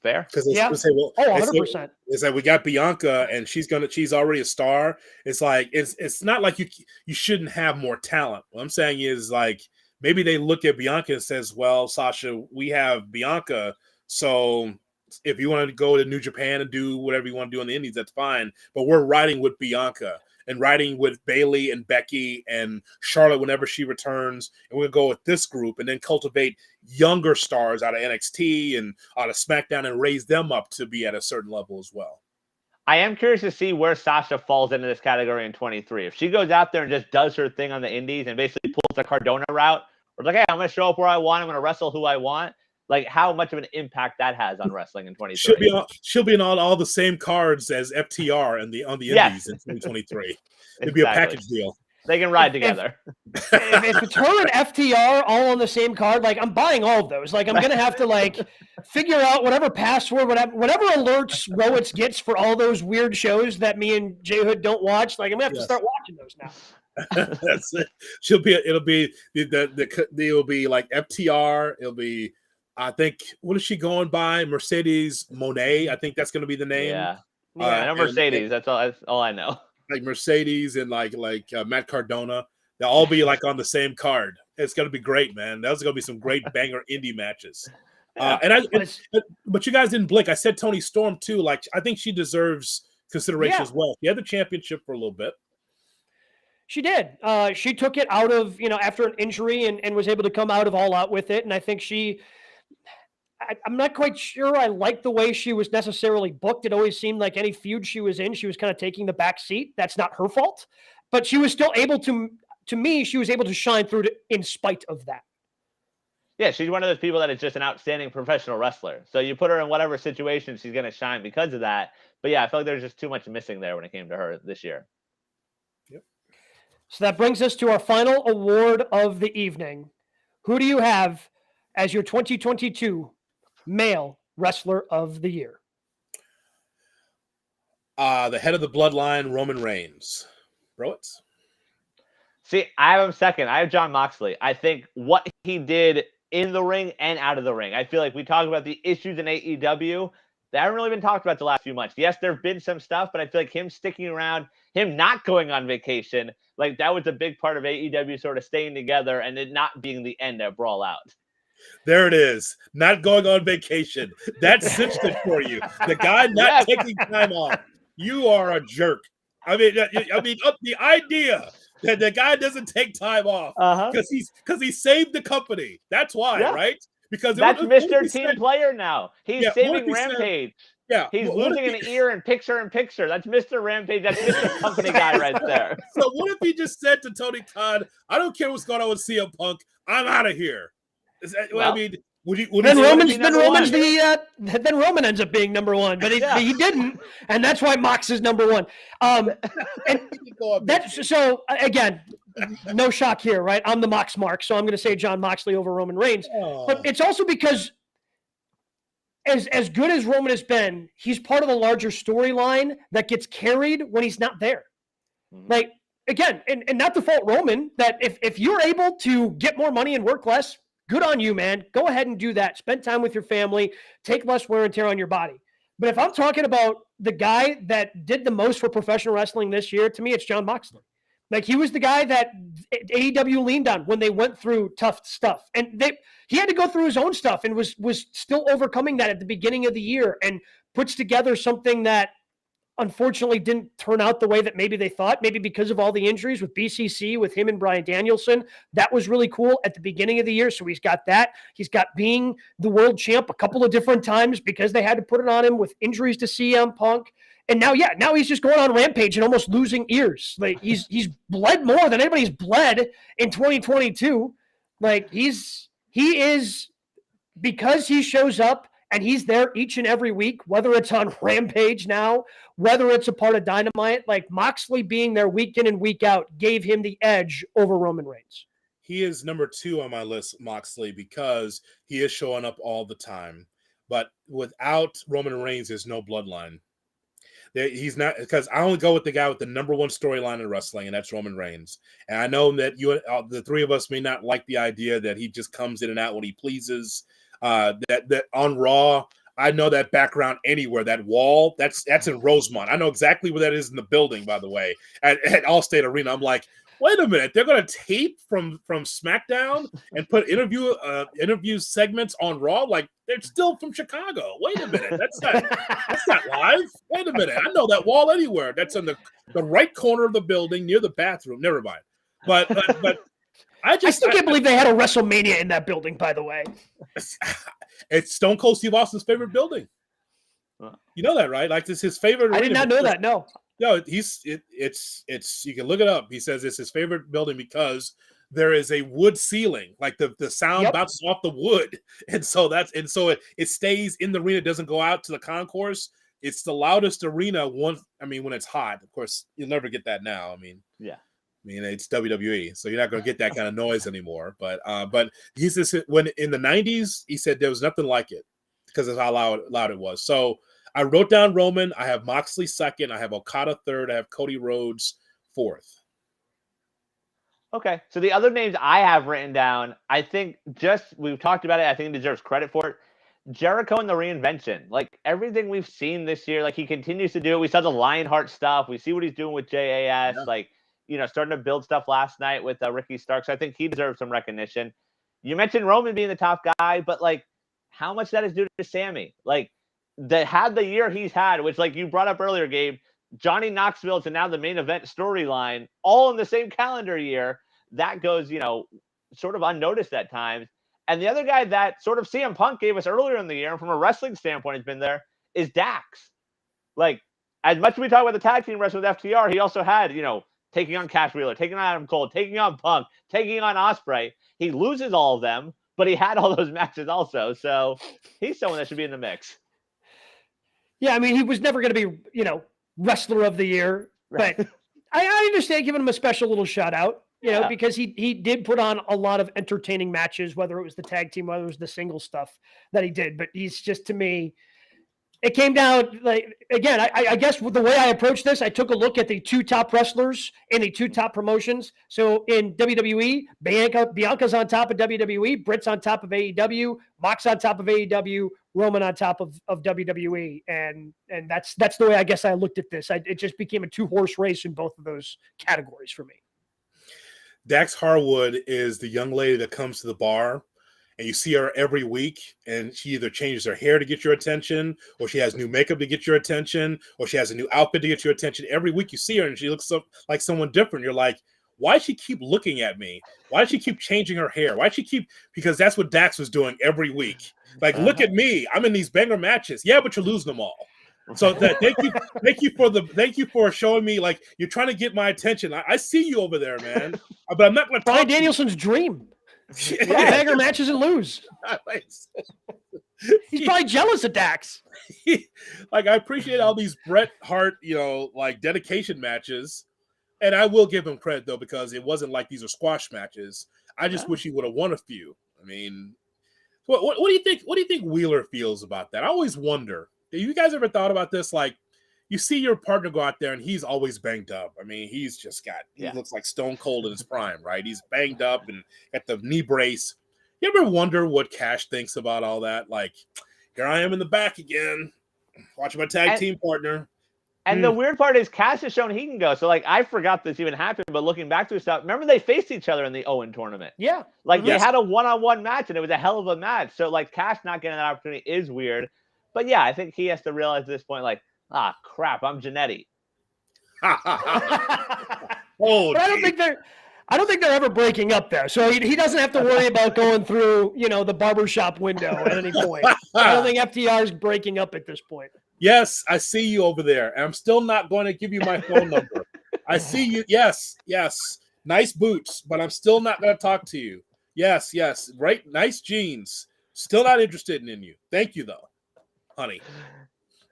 Fair. Because they say, well, 100%. It's like we got Bianca and she's already a star. It's like, it's not like you shouldn't have more talent. What I'm saying is like, maybe they look at Bianca and says, well, Sasha, we have Bianca. So if you want to go to New Japan and do whatever you want to do on the Indies, that's fine. But we're riding with Bianca and riding with Bayley and Becky and Charlotte whenever she returns. And we'll go with this group and then cultivate younger stars out of NXT and out of SmackDown and raise them up to be at a certain level as well. I am curious to see where Sasha falls into this category in 23. If she goes out there and just does her thing on the indies and basically pulls the Cardona route, or like, hey, I'm going to show up where I want, I'm going to wrestle who I want, like how much of an impact that has on wrestling in 23. She'll be on all the same cards as FTR and on the indies in 2023. It'd be a package deal. They can ride together. If it's her and FTR all on the same card, like I'm buying all of those. Like I'm gonna have to like figure out whatever password, whatever alerts Rowitz gets for all those weird shows that me and J Hood don't watch. Like I'm gonna have to start watching those now. That's it. It'll be like FTR. It'll be, I think, what is she going by? Mercedes Monet. I think that's going to be the name. Yeah. I know Mercedes. That's all I know. Like Mercedes and like Matt Cardona. They'll all be like on the same card. It's going to be great, man. Those are going to be some great banger indie matches. But you guys didn't blink. I said Toni Storm too. Like I think she deserves consideration as well. She had the championship for a little bit. She did. She took it out of, after an injury and was able to come out of All Out with it. And I think I'm not quite sure I like the way she was necessarily booked. It always seemed like any feud she was in, she was kind of taking the back seat. That's not her fault. But she was still able to me, she was able to shine through in spite of that. Yeah, she's one of those people that is just an outstanding professional wrestler. So you put her in whatever situation, she's going to shine because of that. But yeah, I feel like there's just too much missing there when it came to her this year. Yep. So that brings us to our final award of the evening. Who do you have as your 2022 Male Wrestler of the Year? The head of the bloodline, Roman Reigns. Rowitz? See, I have him second. I have Jon Moxley. I think what he did in the ring and out of the ring. I feel like we talked about the issues in AEW. They haven't really been talked about the last few months. Yes, there have been some stuff, but I feel like him sticking around, him not going on vacation, like that was a big part of AEW sort of staying together and it not being the end of Brawl Out. There it is. Not going on vacation. That cinched it for you. The guy not taking time off. You are a jerk. I mean, the idea that the guy doesn't take time off because he saved the company. That's why, right? Because that's Mr. Team Player now. He's saving Rampage. He's losing an ear in picture. That's Mr. Rampage. That's Mr. Company guy right there. So what if he just said to Tony Khan, "I don't care what's going on with CM Punk. I'm out of here." I mean, then Roman ends up being number one, but he didn't, and that's why Mox is number one. And that's so again, no shock here, right? I'm the Mox mark, so I'm going to say Jon Moxley over Roman Reigns. But it's also because as good as Roman has been, he's part of the larger storyline that gets carried when he's not there. Mm-hmm. Like again, and not to fault Roman, that if you're able to get more money and work less, good on you, man. Go ahead and do that. Spend time with your family. Take less wear and tear on your body. But if I'm talking about the guy that did the most for professional wrestling this year, to me, it's Jon Moxley. Like, he was the guy that AEW leaned on when they went through tough stuff. And he had to go through his own stuff and was still overcoming that at the beginning of the year and puts together something that unfortunately didn't turn out the way that maybe they thought, maybe because of all the injuries with BCC, with him and Bryan Danielson. That was really cool at the beginning of the year. So he's got that. He's got being the world champ a couple of different times because they had to put it on him with injuries to CM Punk. And now he's just going on Rampage and almost losing ears. Like he's bled more than anybody's bled in 2022. Like he is, because he shows up and he's there each and every week, whether it's on Rampage now, whether it's a part of Dynamite, like Moxley being there week in and week out gave him the edge over Roman Reigns. He is number 2 on my list, Moxley, because he is showing up all the time. But without Roman Reigns, there's no bloodline. He's not, because I only go with the guy with the number 1 storyline in wrestling, and that's Roman Reigns. And I know that the three of us may not like the idea that he just comes in and out when he pleases. That on Raw, I know that background anywhere. That wall, that's in Rosemont. I know exactly where that is in the building, by the way, at Allstate Arena. I'm like, wait a minute, they're going to tape from SmackDown and put interview segments on Raw? Like, they're still from Chicago. Wait a minute, that's not live. Wait a minute, I know that wall anywhere. That's in the right corner of the building near the bathroom. Never mind. But I still can't believe they had a WrestleMania in that building, by the way. It's Stone Cold Steve Austin's favorite building. You know that, right? Like this is his favorite. I did arena not know because- that. No. No, it's you can look it up. He says it's his favorite building because there is a wood ceiling, like the sound Yep. bounces off the wood, and so it stays in the arena, doesn't go out to the concourse. It's the loudest arena when it's hot. Of course, you'll never get that now. Yeah. It's WWE, so you're not going to get that kind of noise anymore. But he says when in the 90s, he said there was nothing like it because of how loud it was. So I wrote down Roman. I have Moxley second. I have Okada third. I have Cody Rhodes fourth. Okay. So the other names I have written down, I think we've talked about it. I think he deserves credit for it. Jericho and the reinvention, like everything we've seen this year, like he continues to do it. We saw the Lionheart stuff. We see what he's doing with JAS, starting to build stuff last night with Ricky Starks. I think he deserves some recognition. You mentioned Roman being the top guy, but like how much that is due to Sammy? Like the year he's had, which like you brought up earlier, Gabe, Johnny Knoxville to now the main event storyline, all in the same calendar year. That goes, sort of unnoticed at times. And the other guy that sort of CM Punk gave us earlier in the year, and from a wrestling standpoint has been there, is Dax. Like, as much as we talk about the tag team wrestling with FTR, he also had, taking on Cash Wheeler, taking on Adam Cole, taking on Punk, taking on Ospreay. He loses all of them, but he had all those matches also. So he's someone that should be in the mix. Yeah, he was never going to be, wrestler of the year, Right. but I understand giving him a special little shout out, because he did put on a lot of entertaining matches, whether it was the tag team, whether it was the single stuff that he did. But he's just, to me, it came down like, again, I guess with the way I approached this, I took a look at the two top wrestlers in the two top promotions. So in WWE, Bianca's on top of WWE, Britt's on top of AEW, Mox on top of AEW, Roman on top of WWE. And that's the way I guess I looked at this. It just became a 2-horse race in both of those categories for me. Dax Harwood is the young lady that comes to the bar and you see her every week and she either changes her hair to get your attention or she has new makeup to get your attention or she has a new outfit to get your attention. Every week you see her and she looks like someone different. You're like, why does she keep looking at me? Why does she keep changing her hair? Why does she keep, because that's what Dax was doing every week. Like, look at me. I'm in these banger matches. Yeah, but you're losing them all. So thank you for showing me, like, you're trying to get my attention. I see you over there, man. But I'm not going to talk. Bryan Danielson's dream. Put banger matches and lose. He's probably jealous of Dax. Like, I appreciate all these Bret Hart, dedication matches. And I will give him credit, though, because it wasn't like these are squash matches. I just wish he would have won a few. What do you think? What do you think Wheeler feels about that? I always wonder. Have you guys ever thought about this? Like, you see your partner go out there and he's always banged up. He looks like Stone Cold in his prime, right? He's banged up and got the knee brace. You ever wonder what Cash thinks about all that? Like, here I am in the back again, watching my tag team partner. And the weird part is Cash has shown he can go. So, like, I forgot this even happened, but looking back to his stuff, remember they faced each other in the Owen tournament. Yeah. Like, they had a one-on-one match, and it was a hell of a match. So, like, Cash not getting that opportunity is weird. But, yeah, I think he has to realize at this point, like, crap, I'm Jannetty. But I don't think they're ever breaking up there. So he doesn't have to worry about going through, the barbershop window at any point. I don't think FTR is breaking up at this point. Yes, I see you over there. And I'm still not going to give you my phone number. I see you. Yes. Nice boots, but I'm still not going to talk to you. Yes. Right. Nice jeans. Still not interested in you. Thank you, though, honey.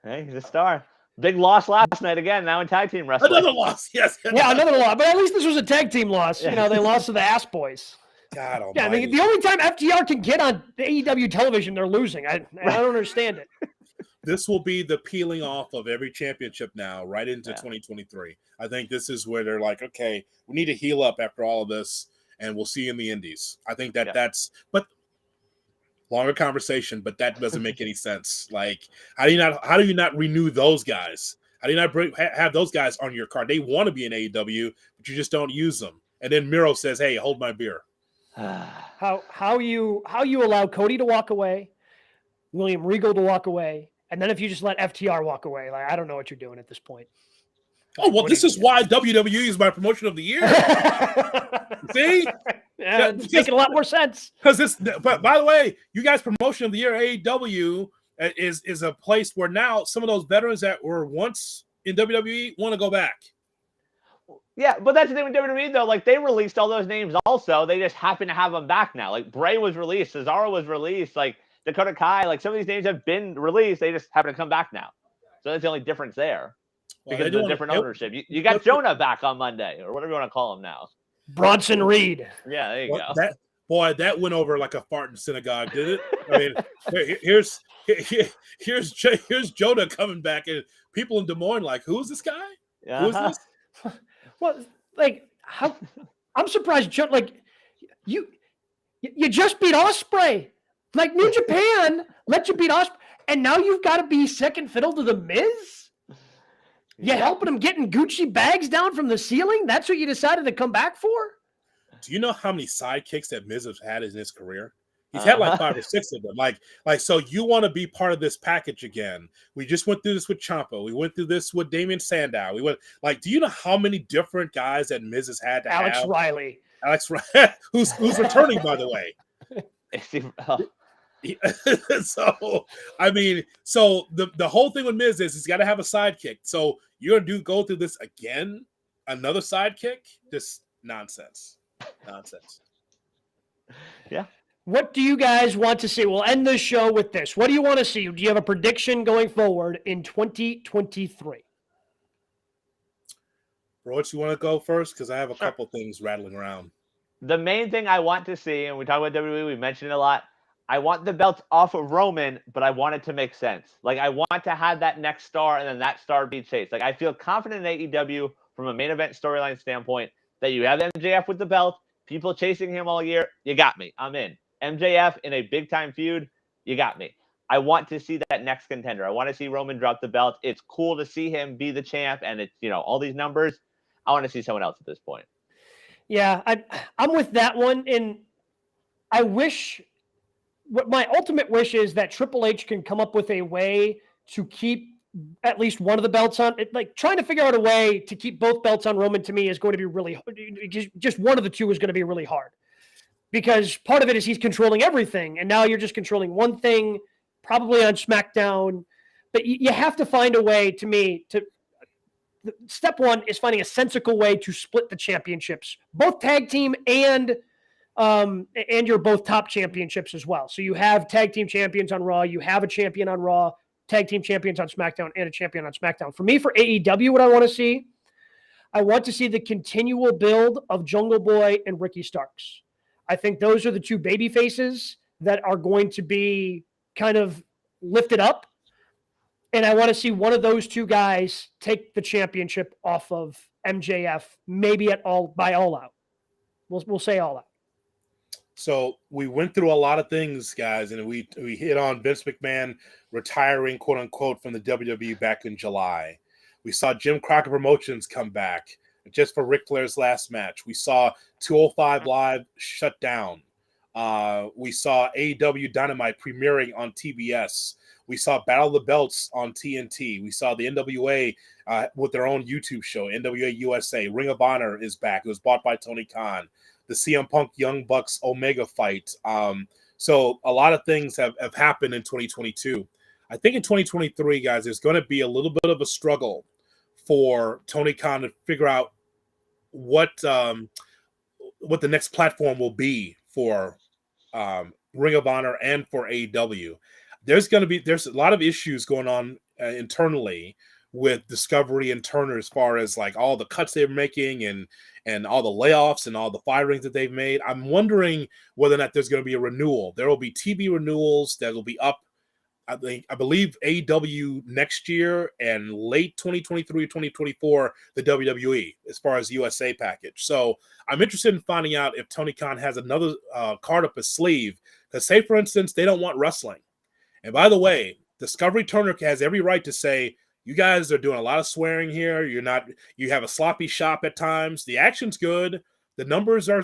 Hey, he's a star. Big loss last night again, now in tag team wrestling. Another loss, yes. Yeah, another loss. But at least this was a tag team loss. They lost to the Ass Boys. God almighty. Yeah, the only time FTR can get on AEW television, they're losing. I don't understand it. This will be the peeling off of every championship now, right into 2023. I think this is where they're like, okay, we need to heal up after all of this, and we'll see you in the Indies. I think that's – but longer conversation, but that doesn't make any sense. Like, how do you not renew those guys? How do you not have those guys on your card? They want to be in AEW, but you just don't use them. And then Miro says, "Hey, hold my beer." How you allow Cody to walk away, William Regal to walk away, and then if you just let FTR walk away, like, I don't know what you're doing at this point. Oh, well, this is why WWE is my promotion of the year. See? Yeah, it's making a lot more sense. Because this, but by the way, you guys promotion of the year AEW, is a place where now some of those veterans that were once in WWE want to go back. Yeah, but that's the thing with WWE though. Like they released all those names also. They just happen to have them back now. Like Bray was released, Cesaro was released, like Dakota Kai. Like some of these names have been released. They just happen to come back now. So that's the only difference there. Well, Because of the different ownership. You got Jonah back on Monday, or whatever you want to call him now. Bronson Reed. Yeah, there you go. That went over like a fart in synagogue, did it? I mean, here's Jonah coming back, and people in Des Moines like, who's this guy? Who's this? Well, like how? I'm surprised. Like you just beat Ospreay. Like New Japan let you beat Ospreay, and now you've got to be second fiddle to the Miz. You helping him getting Gucci bags down from the ceiling? That's what you decided to come back for? Do you know how many sidekicks that Miz has had in his career? He's had like 5 or 6 of them. Like, so you want to be part of this package again? We just went through this with Ciampa. We went through this with Damien Sandow. We went do you know how many different guys that Miz has had to Alex have? Riley, who's returning, by the way. So I mean, so the whole thing with Miz is he's got to have a sidekick. So you're gonna go through this again, another sidekick? Just nonsense. Yeah. What do you guys want to see? We'll end this show with this. What do you want to see? Do you have a prediction going forward in 2023? Roach, you want to go first? Because I have a couple things rattling around. The main thing I want to see, and we talk about WWE, we mentioned it a lot. I want the belts off of Roman, but I want it to make sense. Like, I want to have that next star, and then that star be chased. Like, I feel confident in AEW from a main event storyline standpoint that you have MJF with the belt, people chasing him all year. You got me. I'm in. MJF in a big-time feud, you got me. I want to see that next contender. I want to see Roman drop the belt. It's cool to see him be the champ, and it's, all these numbers. I want to see someone else at this point. Yeah, I'm with that one, and I wish – what my ultimate wish is that Triple H can come up with a way to keep at least one of the belts on. Like trying to figure out a way to keep both belts on Roman to me is going to be really just one of the two is going to be really hard, because part of it is he's controlling everything, and now you're just controlling one thing, probably on SmackDown. But you have to find a way step one is finding a sensible way to split the championships, both tag team and you're both top championships as well. So you have tag team champions on Raw, you have a champion on Raw, tag team champions on SmackDown, and a champion on SmackDown. For me, for AEW, what I want to see the continual build of Jungle Boy and Ricky Starks. I think those are the two baby faces that are going to be kind of lifted up. And I want to see one of those two guys take the championship off of MJF, maybe by All Out. We'll say All Out. So we went through a lot of things, guys, and we hit on Vince McMahon retiring, quote unquote, from the WWE back in July. We saw Jim Crockett Promotions come back just for Ric Flair's last match. We saw 205 Live shut down. We saw AEW Dynamite premiering on TBS. We saw Battle of the Belts on TNT. We saw the NWA with their own YouTube show, NWA USA. Ring of Honor is back. It was bought by Tony Khan. The CM Punk Young Bucks Omega fight. So a lot of things have happened in 2022. I think in 2023, guys, there's going to be a little bit of a struggle for Tony Khan to figure out what the next platform will be for Ring of Honor and for AEW. There's a lot of issues going on internally with Discovery and Turner as far as like all the cuts they're making and all the layoffs and all the firings that they've made. I'm wondering whether or not there's going to be a renewal. There will be TV renewals that will be up, I believe AEW next year, and late 2023, 2024, the WWE as far as USA package. So I'm interested in finding out if Tony Khan has another card up his sleeve. Because say, for instance, they don't want wrestling. And by the way, Discovery Turner has every right to say, you guys are doing a lot of swearing here. You have a sloppy shop at times. The action's good. The numbers are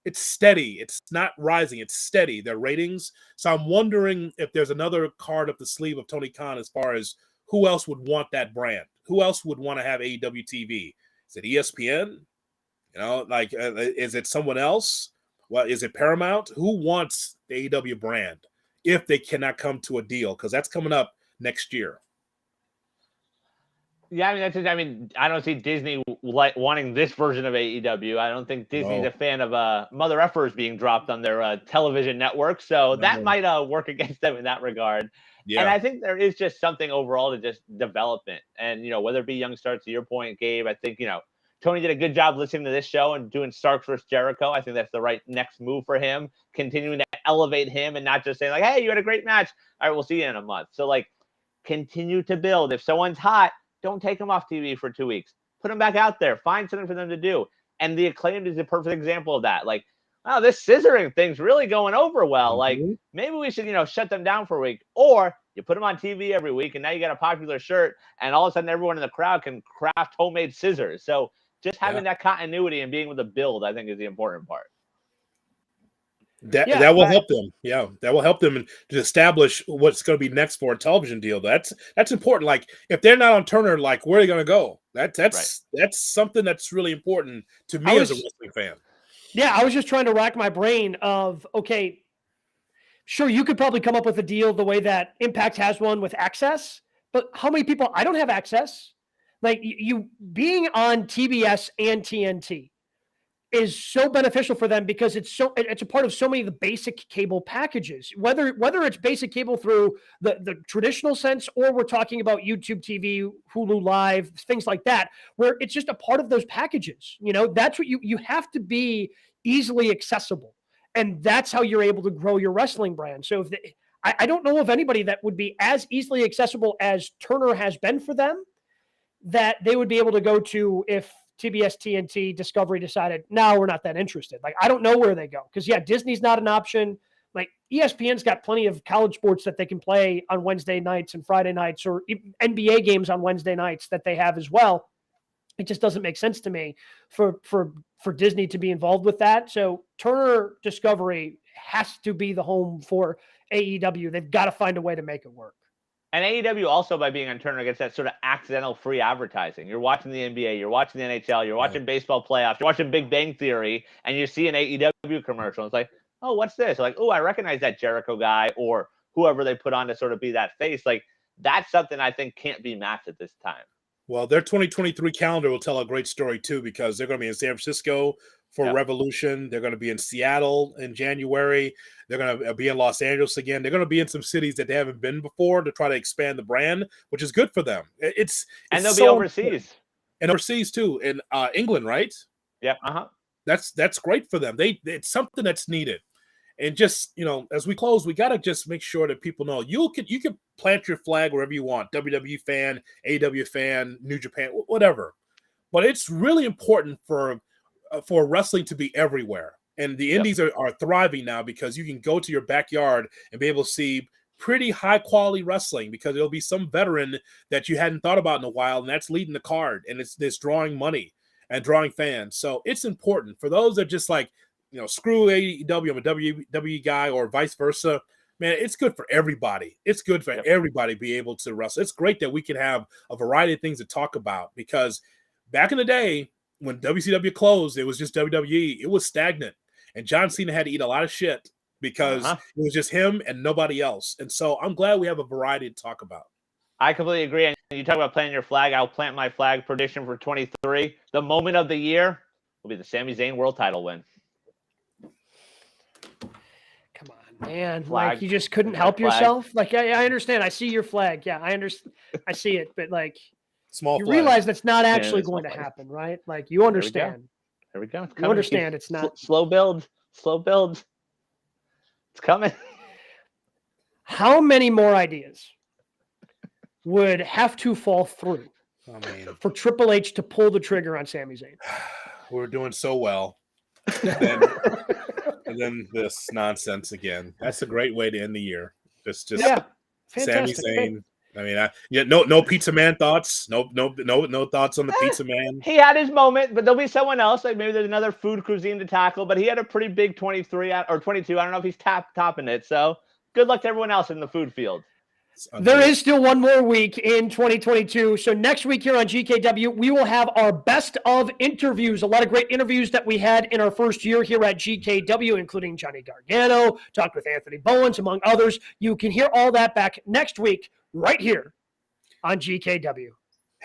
it's steady. It's not rising. It's steady. Their ratings. So I'm wondering if there's another card up the sleeve of Tony Khan as far as who else would want that brand. Who else would want to have AEW TV? Is it ESPN? Is it someone else? Well, is it Paramount? Who wants the AEW brand? if they cannot come to a deal, because that's coming up next year. Yeah, I mean I mean, I don't see Disney wanting this version of AEW. I don't think Disney's No. a fan of mother effers being dropped on their television network, so that No. might work against them in that regard. Yeah. And I think there is just something overall to just development, and whether it be young starts, to your point, Gabe. I think Tony did a good job listening to this show and doing Starks versus Jericho. I think that's the right next move for him, continuing to elevate him and not just saying like, "Hey, you had a great match. All right, we'll see you in a month." So like, continue to build. If someone's hot, don't take them off TV for 2 weeks. Put them back out there. Find something for them to do. And the Acclaimed is a perfect example of that. Like, wow, this scissoring thing's really going over well. Like, maybe we should, shut them down for a week. Or you put them on TV every week, and now you got a popular shirt, and all of a sudden everyone in the crowd can craft homemade scissors. So just having that continuity and being able to build, I think, is the important part. That will help them. Yeah, that will help them to establish what's going to be next for a television deal. That's important. Like, if they're not on Turner, like, where are they going to go? That's something that's really important to me as a wrestling fan. Yeah, I was just trying to rack my brain of, okay, sure, you could probably come up with a deal the way that Impact has one with Access, but how many people? I don't have Access. Like, you being on TBS and TNT is so beneficial for them because it's a part of so many of the basic cable packages, whether it's basic cable through the traditional sense, or we're talking about YouTube TV, Hulu Live, things like that, where it's just a part of those packages. That's what you have to be easily accessible. And that's how you're able to grow your wrestling brand. So I don't know of anybody that would be as easily accessible as Turner has been for them, that they would be able to go to if TBS, TNT, Discovery decided, no, we're not that interested. Like, I don't know where they go. Because, Disney's not an option. Like, ESPN's got plenty of college sports that they can play on Wednesday nights and Friday nights, or NBA games on Wednesday nights that they have as well. It just doesn't make sense to me for Disney to be involved with that. So Turner Discovery has to be the home for AEW. They've got to find a way to make it work. And AEW also, by being on Turner, gets that sort of accidental free advertising. You're watching the NBA, you're watching the NHL, you're watching baseball playoffs, you're watching Big Bang Theory, and you see an AEW commercial. It's like, oh, what's this? Like, oh, I recognize that Jericho guy, or whoever they put on to sort of be that face. Like, that's something I think can't be matched at this time. Well, their 2023 calendar will tell a great story, too, because they're going to be in San Francisco for Revolution. They're going to be in Seattle in January. They're going to be in Los Angeles again. They're going to be in some cities that they haven't been before to try to expand the brand, which is good for them. And they'll be overseas. Important. And overseas, too, in England, right? Yeah. That's great for them. It's something that's needed. And just, as we close, we got to just make sure that people know you can plant your flag wherever you want. WWE fan, AEW fan, New Japan, whatever. But it's really important for wrestling to be everywhere. And the indies are thriving now because you can go to your backyard and be able to see pretty high quality wrestling, because there'll be some veteran that you hadn't thought about in a while, and that's leading the card, and it's drawing money and drawing fans. So it's important for those that just like, screw AEW, I'm a WWE guy, or vice versa. Man, it's good for everybody. It's good for everybody to be able to wrestle. It's great that we can have a variety of things to talk about, because back in the day when WCW closed, it was just WWE. It was stagnant, and John Cena had to eat a lot of shit because it was just him and nobody else. And so I'm glad we have a variety to talk about. I completely agree. And you talk about planting your flag. I'll plant my flag prediction for 23. The moment of the year will be the Sami Zayn world title win. Come on, man. Flag. Like, you just couldn't help yourself. Like, I understand. I see your flag. Yeah, I understand. I see it. But like, small you flag. Realize that's not actually going to happen, right? Like, you understand. There we go. You understand it's not. Slow build. It's coming. How many more ideas would have to fall through for Triple H to pull the trigger on Sami Zayn? We're doing so well. And then this nonsense again. That's a great way to end the year. Just Sami Zayn. I mean, no Pizza Man thoughts. No thoughts on the Pizza Man. He had his moment, but there'll be someone else. Like, maybe there's another food cuisine to tackle. But he had a pretty big 23 or 22. I don't know if he's topping it. So good luck to everyone else in the food field. There is still one more week in 2022. So next week here on GKW, we will have our best of interviews. A lot of great interviews that we had in our first year here at GKW, including Johnny Gargano, talked with Anthony Bowens, among others. You can hear all that back next week right here on GKW.